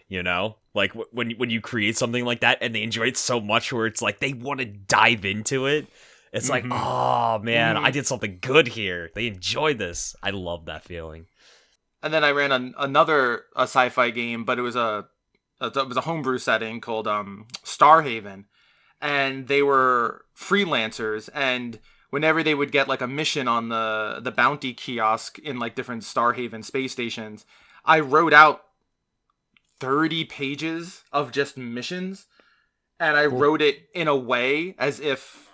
like when you create something like that and they enjoy it so much where it's like they want to dive into it. It's like, oh man, I did something good here. They enjoyed this. I love that feeling. And then I ran another sci-fi game, but it was a homebrew setting called Starhaven, and they were freelancers. And whenever they would get like a mission on the bounty kiosk in like different Starhaven space stations, I wrote out 30 pages of just missions, and I wrote it in a way as if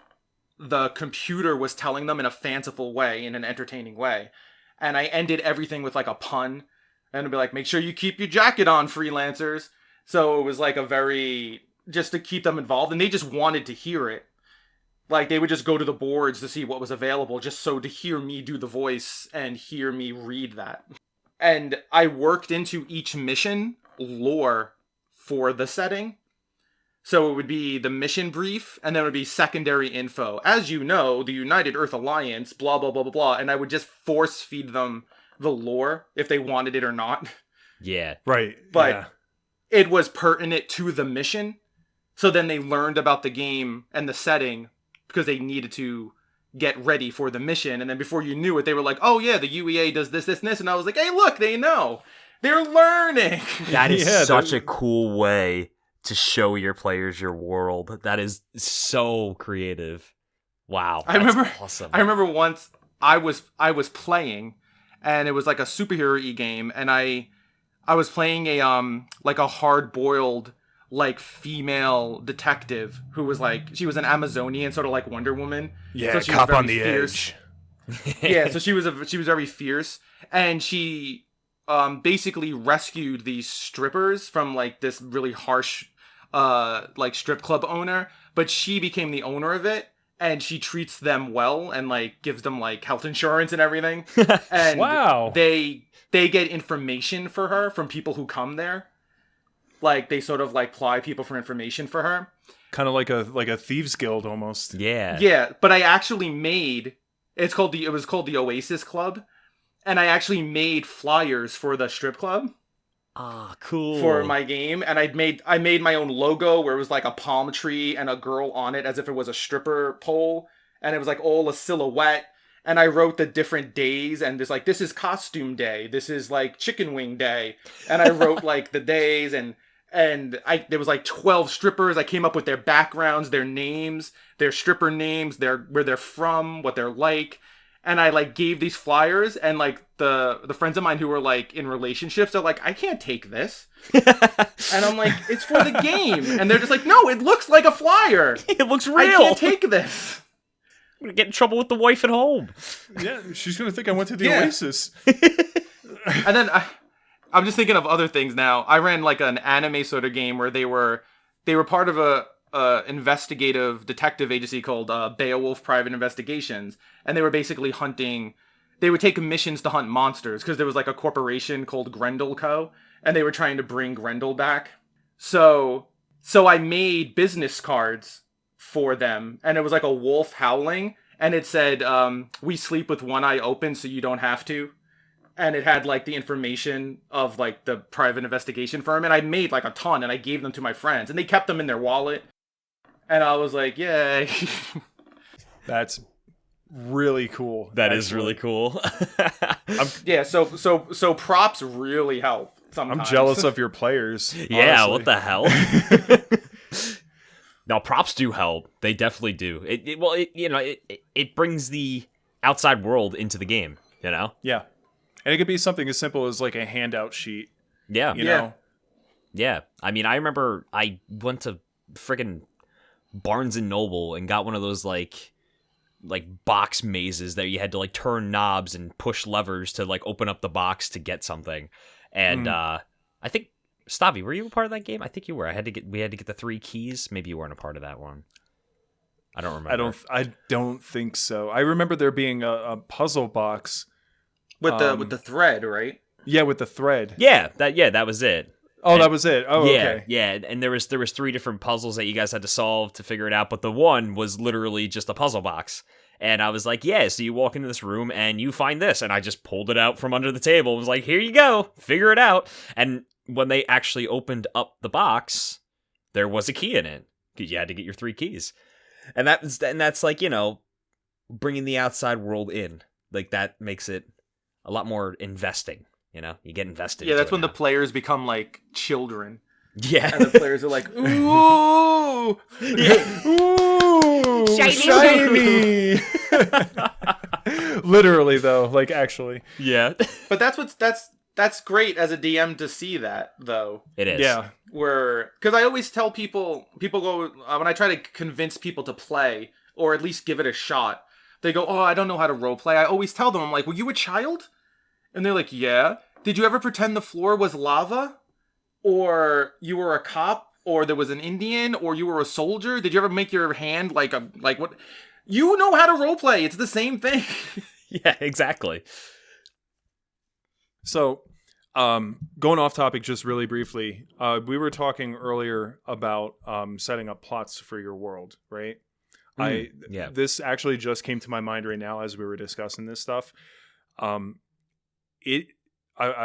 the computer was telling them in a fanciful way, in an entertaining way. And I ended everything with like a pun, and it'd be like, make sure you keep your jacket on, freelancers. So it was like just to keep them involved, and they just wanted to hear it. Like they would just go to the boards to see what was available, just so to hear me do the voice and hear me read that. And I worked into each mission lore for the setting. So it would be the mission brief, and then it would be secondary info. As you know, the United Earth Alliance, blah, blah, blah, blah, blah. And I would just force feed them the lore if they wanted it or not. Yeah. Right. But it was pertinent to the mission. So then they learned about the game and the setting because they needed to get ready for the mission. And then before you knew it, they were like, oh yeah, the UEA does this, this, and this. And I was like, hey, look, they know. They're learning. That is such a cool way to show your players your world. That is so creative. Wow. Awesome. I remember once I was playing, and it was like a superhero-y game, and I was playing a like a hard-boiled like female detective who was like, she was an Amazonian, sort of like Wonder Woman. Yeah, so she cop was on the fierce. edge. Yeah, so she was very fierce, and she basically rescued these strippers from like this really harsh like strip club owner, but she became the owner of it, and she treats them well and like gives them like health insurance and everything. And wow. They get information for her from people who come there. Like they sort of like ply people for information for her. Kind of like a thieves guild almost. Yeah. Yeah, but I actually made it was called the Oasis Club, and I actually made flyers for the strip club. Ah, cool. For my game, and I made my own logo where it was like a palm tree and a girl on it as if it was a stripper pole, and it was like all a silhouette. And I wrote the different days, and there's like, this is costume day, this is like chicken wing day, and I wrote like the days, and there was like 12 strippers. I came up with their backgrounds, their names, their stripper names, where they're from, what they're like. And I like gave these flyers, and like the friends of mine who were like in relationships, they're like, I can't take this. And I'm like, it's for the game. And they're just like, no, it looks like a flyer. It looks real. I can't take this. I'm gonna get in trouble with the wife at home. Yeah, she's gonna think I went to the Oasis. And then I'm just thinking of other things now. I ran like an anime sort of game where they were part of a investigative detective agency called Beowulf Private Investigations, and they were basically hunting. They would take missions to hunt monsters because there was like a corporation called Grendel Co, and they were trying to bring Grendel back. So I made business cards for them, and it was like a wolf howling, and it said, "We sleep with one eye open, so you don't have to." And it had like the information of like the private investigation firm, and I made like a ton, and I gave them to my friends, and they kept them in their wallet, and I was like, "Yay!" That's really cool. That is really cool. Yeah. So props really help. Sometimes. I'm jealous of your players. Yeah, honestly. what the hell? No, props do help. They definitely do. It brings the outside world into the game, you know? Yeah. And it could be something as simple as like a handout sheet. Yeah. You know? Yeah. I mean, I remember I went to friggin' Barnes and Noble and got one of those like box mazes that you had to like turn knobs and push levers to like open up the box to get something. And I think Stavi, were you a part of that game? I think you were. We had to get the 3 keys. Maybe you weren't a part of that one. I don't remember. I don't think so. I remember there being a puzzle box with the thread, right? Yeah, with the thread. Yeah, that was it. Oh, that was it. Oh, yeah, okay. Yeah, and there was 3 different puzzles that you guys had to solve to figure it out, but the one was literally just a puzzle box. And I was like, yeah, so you walk into this room and you find this, and I just pulled it out from under the table and was like, here you go, figure it out. And when they actually opened up the box, there was a key in it. You had to get your 3 keys. And that's like, you know, bringing the outside world in. Like, that makes it a lot more investing, you know? You get invested. Yeah, that's when the the players become like children. Yeah. And the players are like, ooh! Yeah. Ooh! Shiny! Literally, though. Like, actually. Yeah. But that's great as a DM to see that, though. It is. Yeah. Because I always tell people go, when I try to convince people to play, or at least give it a shot, they go, oh, I don't know how to roleplay. I always tell them, I'm like, were you a child? And they're like, yeah. Did you ever pretend the floor was lava? Or you were a cop? Or there was an Indian? Or you were a soldier? Did you ever make your hand like what? You know how to roleplay. It's the same thing. Yeah, exactly. So, going off topic just really briefly, we were talking earlier about setting up plots for your world, right? This actually just came to my mind right now as we were discussing this stuff. I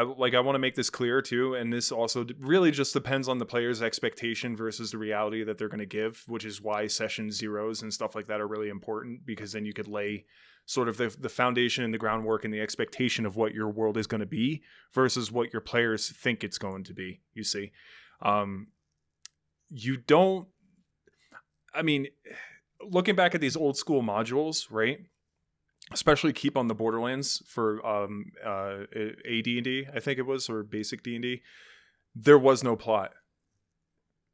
want to make this clear too, and this also really just depends on the player's expectation versus the reality that they're going to give, which is why session zeros and stuff like that are really important, because then you could lay sort of the foundation and the groundwork and the expectation of what your world is going to be versus what your players think it's going to be. You see, looking back at these old school modules, right? Especially Keep on the Borderlands for AD&D, I think it was, or basic D&D. There was no plot.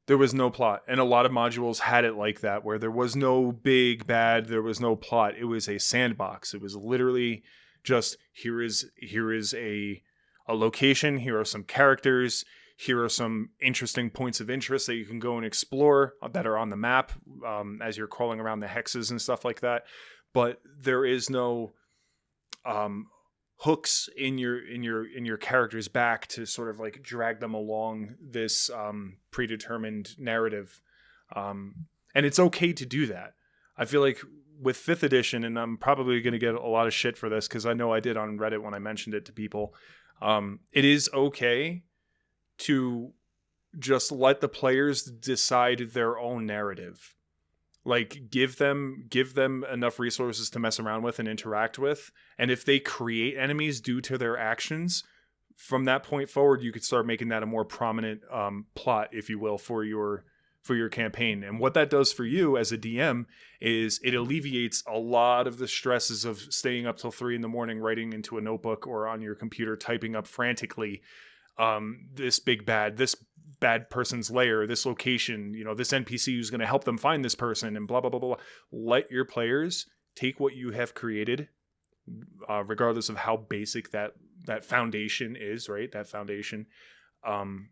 There was no plot. And a lot of modules had it like that, where there was no big bad, there was no plot. It was a sandbox. It was literally just, here is a location, here are some characters, here are some interesting points of interest that you can go and explore that are on the map as you're crawling around the hexes and stuff like that. But there is no hooks in your character's back to sort of like drag them along this predetermined narrative, and it's okay to do that. I feel like with 5th edition, and I'm probably going to get a lot of shit for this because I know I did on Reddit when I mentioned it to people. It is okay to just let the players decide their own narrative. Like, give them enough resources to mess around with and interact with. And if they create enemies due to their actions, from that point forward, you could start making that a more prominent plot, if you will, for your campaign. And what that does for you as a DM is it alleviates a lot of the stresses of staying up till 3 a.m, writing into a notebook or on your computer, typing up frantically, this bad person's lair, this location, this NPC who's going to help them find this person, and blah, blah, blah, blah. Let your players take what you have created, regardless of how basic that foundation is, right? That foundation, and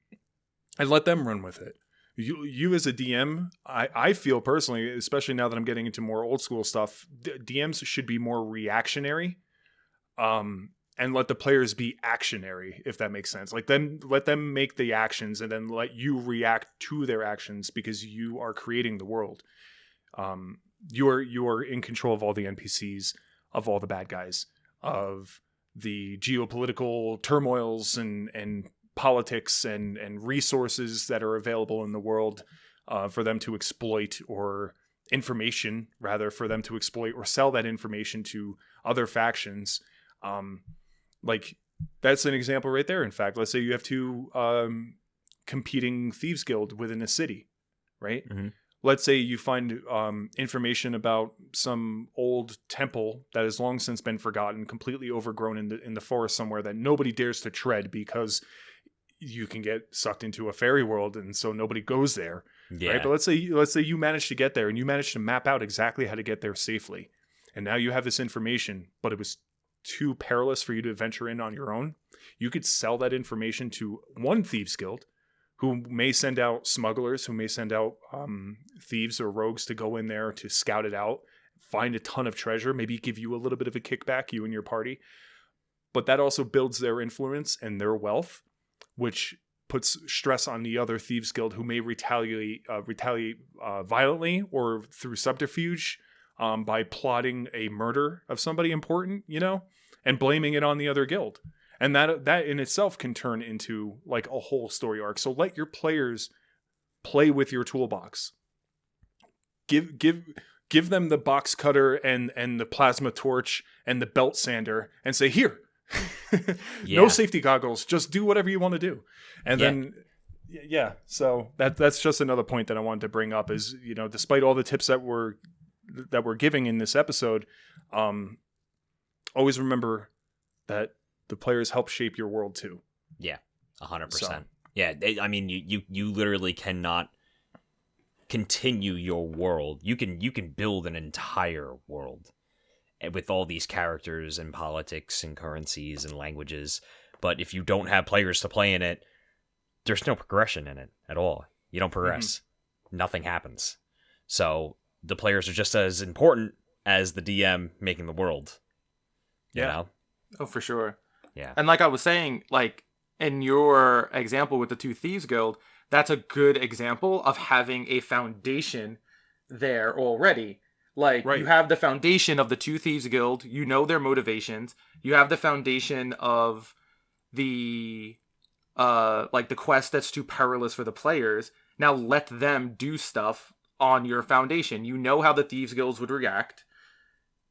let them run with it. You as a DM, I feel personally, especially now that I'm getting into more old school stuff, DMs should be more reactionary, and let the players be actionary, if that makes sense. Like, then let them make the actions and then let you react to their actions because you are creating the world. you're in control of all the NPCs, of all the bad guys, of the geopolitical turmoils and politics and resources that are available in the world for them to exploit, or information rather for them to exploit or sell that information to other factions. Like that's an example right there. In fact, let's say you have two competing thieves guild within a city, right? Mm-hmm. Let's say you find information about some old temple that has long since been forgotten, completely overgrown in the forest somewhere that nobody dares to tread because you can get sucked into a fairy world, and so nobody goes there. Yeah. Right? But let's say you managed to get there and you managed to map out exactly how to get there safely. And now you have this information, but it was too perilous for you to venture in on your own. You could sell that information to one thieves guild who may send out smugglers, who may send out thieves or rogues to go in there to scout it out, find a ton of treasure, maybe give you a little bit of a kickback, you and your party. But that also builds their influence and their wealth, which puts stress on the other thieves guild who may retaliate violently or through subterfuge by plotting a murder of somebody important, and blaming it on the other guild. And that in itself can turn into like a whole story arc. So let your players play with your toolbox. Give them the box cutter and the plasma torch and the belt sander and say, here, no safety goggles, just do whatever you want to do. And then, so that's just another point that I wanted to bring up is, despite all the tips that we're giving in this episode, always remember that the players help shape your world too. Yeah, 100%. Yeah, I mean, you literally cannot continue your world. You can build an entire world with all these characters and politics and currencies and languages, but if you don't have players to play in it, there's no progression in it at all. You don't progress. Nothing happens. So the players are just as important as the DM making the world. You know? Oh, for sure. Yeah. And like I was saying, like in your example with the two thieves guild, that's a good example of having a foundation there already. Like you have the foundation of the two thieves guild, their motivations. You have the foundation of the like the quest that's too perilous for the players. Now let them do stuff on your foundation. You know how the thieves guilds would react.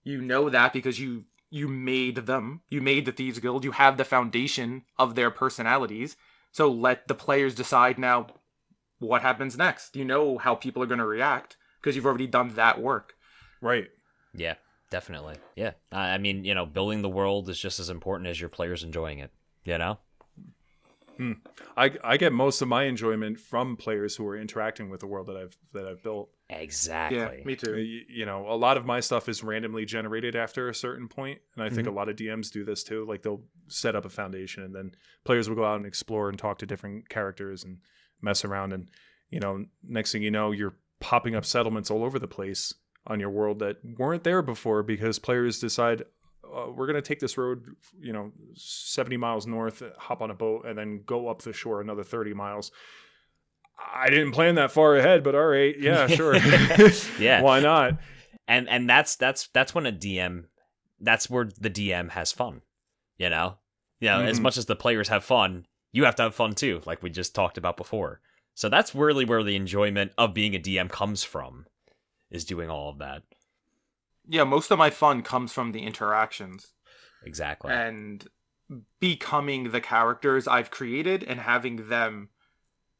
You know that because you made them. You made the thieves guild. You have the foundation of their personalities. So let the players decide now what happens next. You know how people are going to react because you've already done that work. Right. Yeah, definitely. Yeah. I mean, building the world is just as important as your players enjoying it, I get most of my enjoyment from players who are interacting with the world that I've built. Exactly. Yeah, me too. A lot of my stuff is randomly generated after a certain point, and I think a lot of DMs do this too. Like they'll set up a foundation, and then players will go out and explore and talk to different characters and mess around, and next thing you know, you're popping up settlements all over the place on your world that weren't there before because players decide, we're going to take this road, 70 miles north, hop on a boat, and then go up the shore another 30 miles. I didn't plan that far ahead, but all right. Yeah, sure. Yeah. Why not? And that's when that's where the DM has fun, as much as the players have fun, you have to have fun too, like we just talked about before. So that's really where the enjoyment of being a DM comes from, is doing all of that. Yeah, most of my fun comes from the interactions. Exactly. And becoming the characters I've created and having them,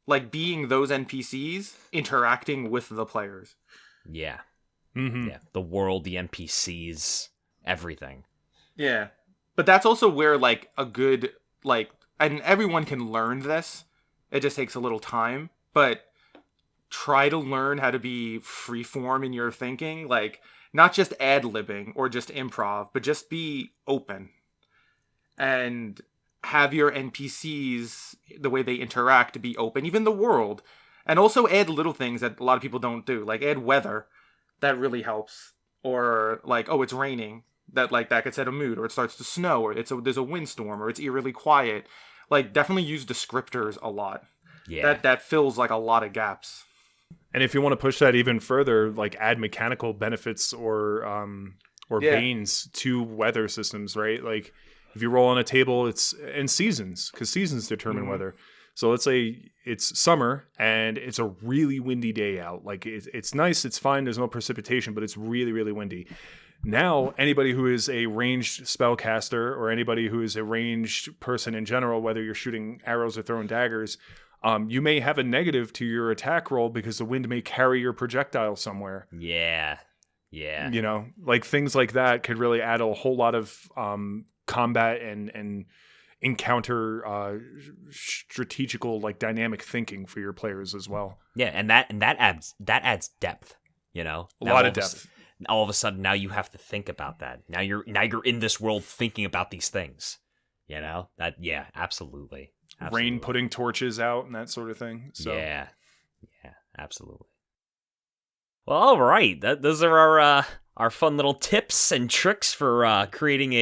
like being those NPCs interacting with the players. Yeah. Mm-hmm. Yeah. The world, the NPCs, everything. Yeah. But that's also where like a good, like, and everyone can learn this. It just takes a little time, but try to learn how to be freeform in your thinking. Like, not just ad-libbing or just improv, but just be open. And have your NPCs, the way they interact, to be open. Even the world. And also add little things that a lot of people don't do. Like add weather. That really helps. Or like, oh, it's raining. That could set a mood. Or it starts to snow. Or there's a windstorm. Or it's eerily quiet. Like, definitely use descriptors a lot. Yeah. That fills like a lot of gaps. And if you want to push that even further, like add mechanical benefits or banes to weather systems, right? Like if you roll on a table, it's in seasons, because seasons determine weather. So let's say it's summer and it's a really windy day out. Like it's nice, it's fine, there's no precipitation, but it's really, really windy. Now, anybody who is a ranged spellcaster or anybody who is a ranged person in general, whether you're shooting arrows or throwing daggers, you may have a negative to your attack roll because the wind may carry your projectile somewhere. Yeah. You know, like things like that could really add a whole lot of combat and encounter strategical, like dynamic thinking for your players as well. Yeah, and that adds depth. You know, a lot of depth. All of a sudden, now you have to think about that. Now you're in this world thinking about these things. You know that. Yeah, absolutely. Rain putting torches out and that sort of thing. So yeah, absolutely. Well, all right. Those are our fun little tips and tricks for creating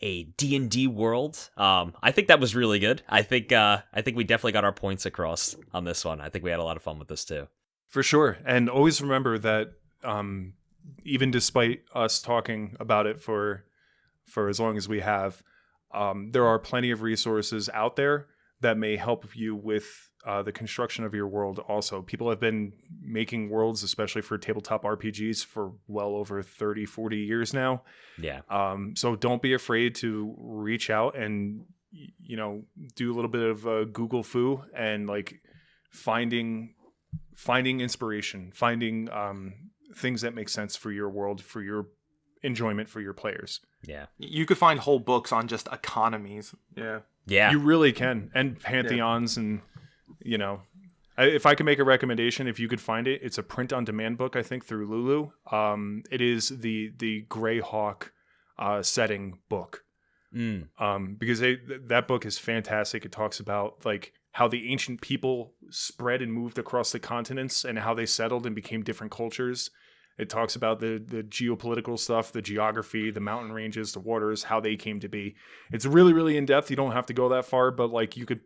a D&D world. I think that was really good. I think we definitely got our points across on this one. I think we had a lot of fun with this too. For sure. And always remember that even despite us talking about it for as long as we have, there are plenty of resources out there that may help you with the construction of your world also. People have been making worlds, especially for tabletop RPGs, for well over 30, 40 years now. Yeah. So don't be afraid to reach out and, you know, do a little bit of Google foo and like finding inspiration, finding things that make sense for your world, for your enjoyment, for your players. Yeah. You could find whole books on just economies. Yeah. Yeah. You really can. And pantheons and, you know, if I can make a recommendation, if you could find it, it's a print-on-demand book, I think, through Lulu. It is the Greyhawk setting book. Because that book is fantastic. It talks about like how the ancient people spread and moved across the continents and how they settled and became different cultures. It talks about the geopolitical stuff, the geography, the mountain ranges, the waters, how they came to be. It's really, really in-depth. You don't have to go that far, but like you could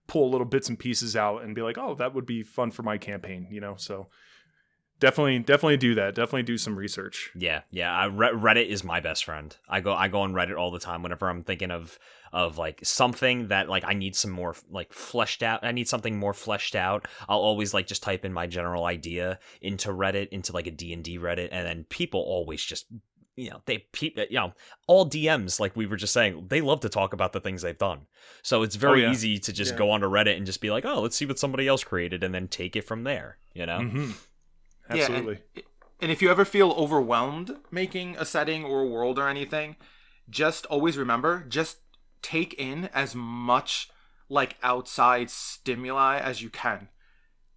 pull little bits and pieces out and be like, oh, that would be fun for my campaign, you know? So definitely do that. Definitely do some research. Yeah. Reddit is my best friend. I go on Reddit all the time whenever I'm thinking of like something that like I need some more like fleshed out. I need something more fleshed out. I'll always like just type in my general idea into Reddit, into like a D&D Reddit, and then people always just, you know, all DMs, like we were just saying, they love to talk about the things they've done. So it's very easy to just go onto Reddit and just be like, oh, let's see what somebody else created, and then take it from there, you know? Mm-hmm. Absolutely. Yeah, and if you ever feel overwhelmed making a setting or a world or anything, just always remember, just take in as much like outside stimuli as you can.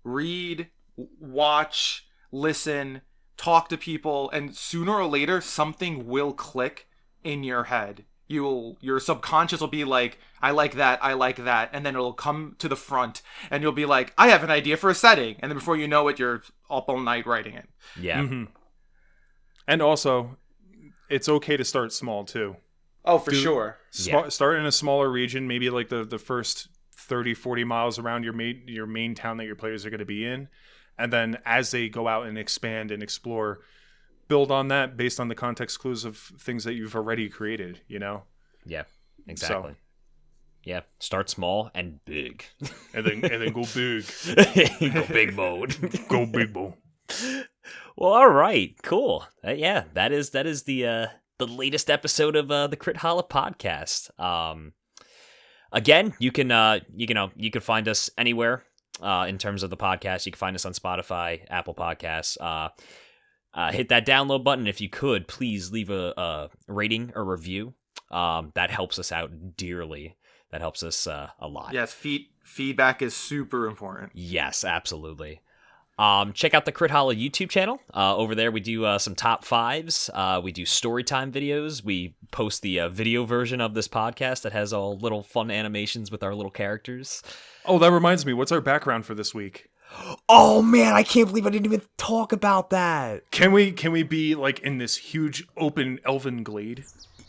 Read, watch, listen, talk to people, and sooner or later something will click in your head. Your subconscious will be like, I like that, and then it'll come to the front and you'll be like, I have an idea for a setting, and then before you know it, you're up all night writing it. Yeah. Mm-hmm. And also, it's okay to start small too. Oh, for sure. Start in a smaller region, maybe like the first 30, 40 miles around your main town that your players are going to be in. And then as they go out and expand and explore, build on that based on the context clues of things that you've already created, you know? Yeah, exactly. So, yeah, start small and big. and then go big. Go big mode. Go big mode. Well, all right, cool. Yeah, that is the latest episode of the Crithalla Podcast. Again, you can find us anywhere in terms of the podcast. You can find us on Spotify, Apple Podcasts. Hit that download button. If you could, please leave a rating or review. That helps us out dearly. That helps us a lot. Yes, feedback is super important. Yes, absolutely. Check out the Crithalla YouTube channel. Over there, we do some top fives. We do storytime videos. We post the video version of this podcast that has all little fun animations with our little characters. Oh, that reminds me. What's our background for this week? Oh man, I can't believe I didn't even talk about that. Can we be like in this huge open elven glade?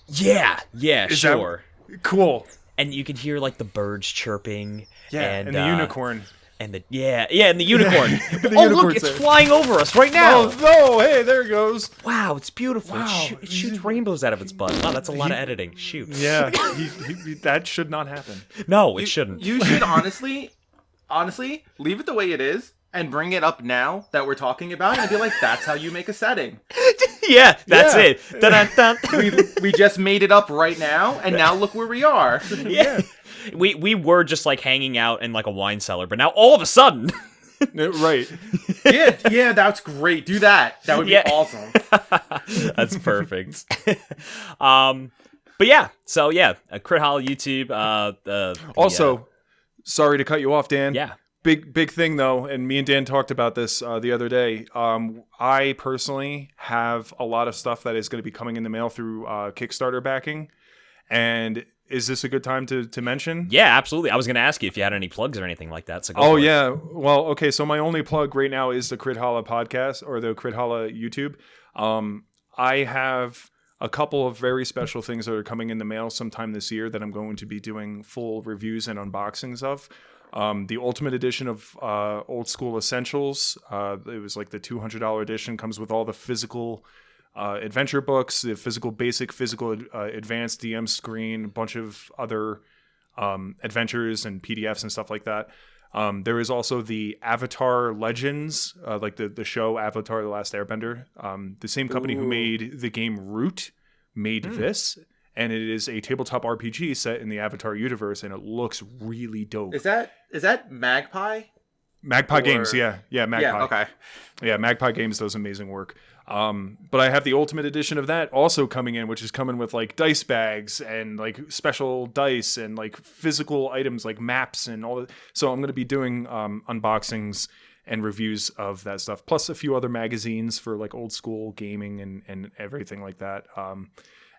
Yeah, sure. Cool. And you can hear like the birds chirping. Yeah, and the unicorn. And the and the unicorn. The Oh, unicorn's look, it's there. flying over us right now. Oh no! Hey, there it goes. Wow, it's beautiful. Wow. It shoots rainbows out of its butt. Wow, that's a lot of editing. Shoot. Yeah, that should not happen. No, it shouldn't. You should honestly, leave it the way it is and bring it up now that we're talking about it and be like, that's how you make a setting. Yeah, that's Yeah. it. Dun-dun-dun. We just made it up right now, and now look where we are. Yeah. We were just like hanging out in like a wine cellar, but now all of a sudden. Right. Yeah, that's great. Do that. That would be awesome. That's perfect. But yeah, so yeah, Crithalla YouTube. Also, sorry to cut you off, Dan. yeah. Big thing though, and me and Dan talked about this the other day. I personally have a lot of stuff that is going to be coming in the mail through Kickstarter backing, and is this a good time to mention? Yeah, absolutely. I was going to ask you if you had any plugs or anything like that. So go Oh for it. yeah, well, okay. So my only plug right now is the Crithalla Podcast or the Crithalla YouTube. I have a couple of very special things that are coming in the mail sometime this year that I'm going to be doing full reviews and unboxings of. The Ultimate Edition of Old School Essentials. It was like the $200 edition. Comes with all the physical adventure books, the physical basic, physical advanced DM screen, a bunch of other adventures and PDFs and stuff like that. There is also the Avatar Legends, like the show Avatar: The Last Airbender. The same company who made the game Root made this. And it is a tabletop RPG set in the Avatar universe, and it looks really dope. Is that Magpie? Magpie Games, yeah, Magpie. Yeah, okay. Yeah, Magpie Games does amazing work. But I have the Ultimate Edition of that also coming in, which is coming with like dice bags and like special dice and like physical items like maps and all that. So I'm going to be doing unboxings and reviews of that stuff, plus a few other magazines for like old school gaming and everything like that.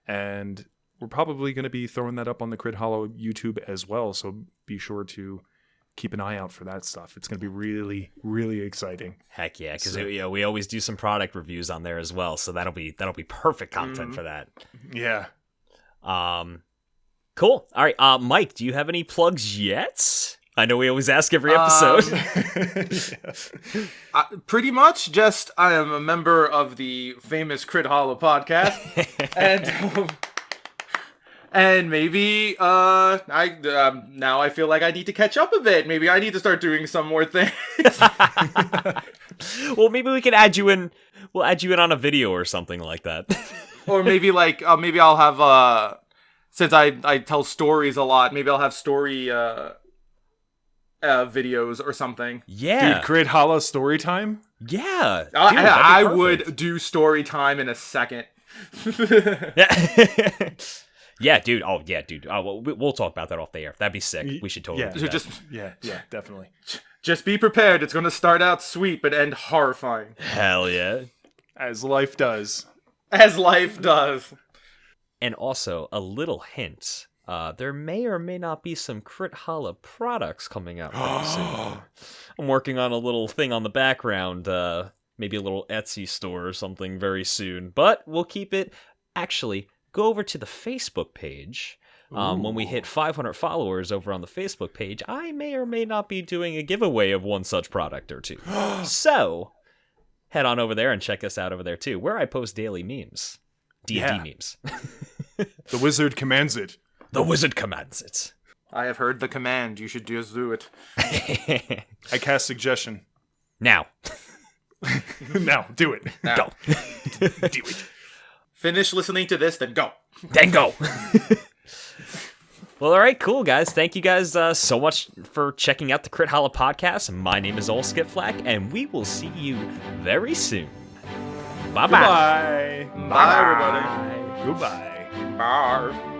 And we're probably going to be throwing that up on the Crithalla YouTube as well, so be sure to keep an eye out for that stuff. It's going to be really, really exciting. Heck yeah, because we always do some product reviews on there as well, so that'll be perfect content for that. Yeah. Cool. All right, Mike, do you have any plugs yet? I know we always ask every episode. Pretty much just I am a member of the famous Crithalla Podcast, and maybe now I feel like I need to catch up a bit. Maybe I need to start doing some more things. Well, maybe we can add you in. We'll add you in on a video or something like that. Or maybe maybe I'll have since I tell stories a lot, maybe I'll have story videos or something. Yeah, Dude, Crithalla story time? Yeah, dude, I that'd be would do story time in a second. perfect. Yeah, dude. Oh, yeah, dude. Well, we'll talk about that off the air. That'd be sick. We should totally do that. Yeah, definitely. Just be prepared. It's going to start out sweet but end horrifying. Hell yeah. As life does. As life does. And also, a little hint. There may or may not be some Crithalla products coming out very soon. I'm working on a little thing on the background. Maybe a little Etsy store or something very soon. But we'll keep it... Actually, go over to the Facebook page. When we hit 500 followers over on the Facebook page, I may or may not be doing a giveaway of one such product or two. So, head on over there and check us out over there too, where I post daily memes. D&D memes. The wizard commands it. The wizard commands it. I have heard the command. You should just do it. I cast suggestion. Now. Now, do it. Now. Go. Do it. Finish listening to this, then go. Then go. Well, all right, cool, guys. Thank you guys so much for checking out the Crithalla Podcast. My name is Ol Skipflack, and we will see you very soon. Bye-bye. Goodbye. Bye, everybody. Goodbye. Bye.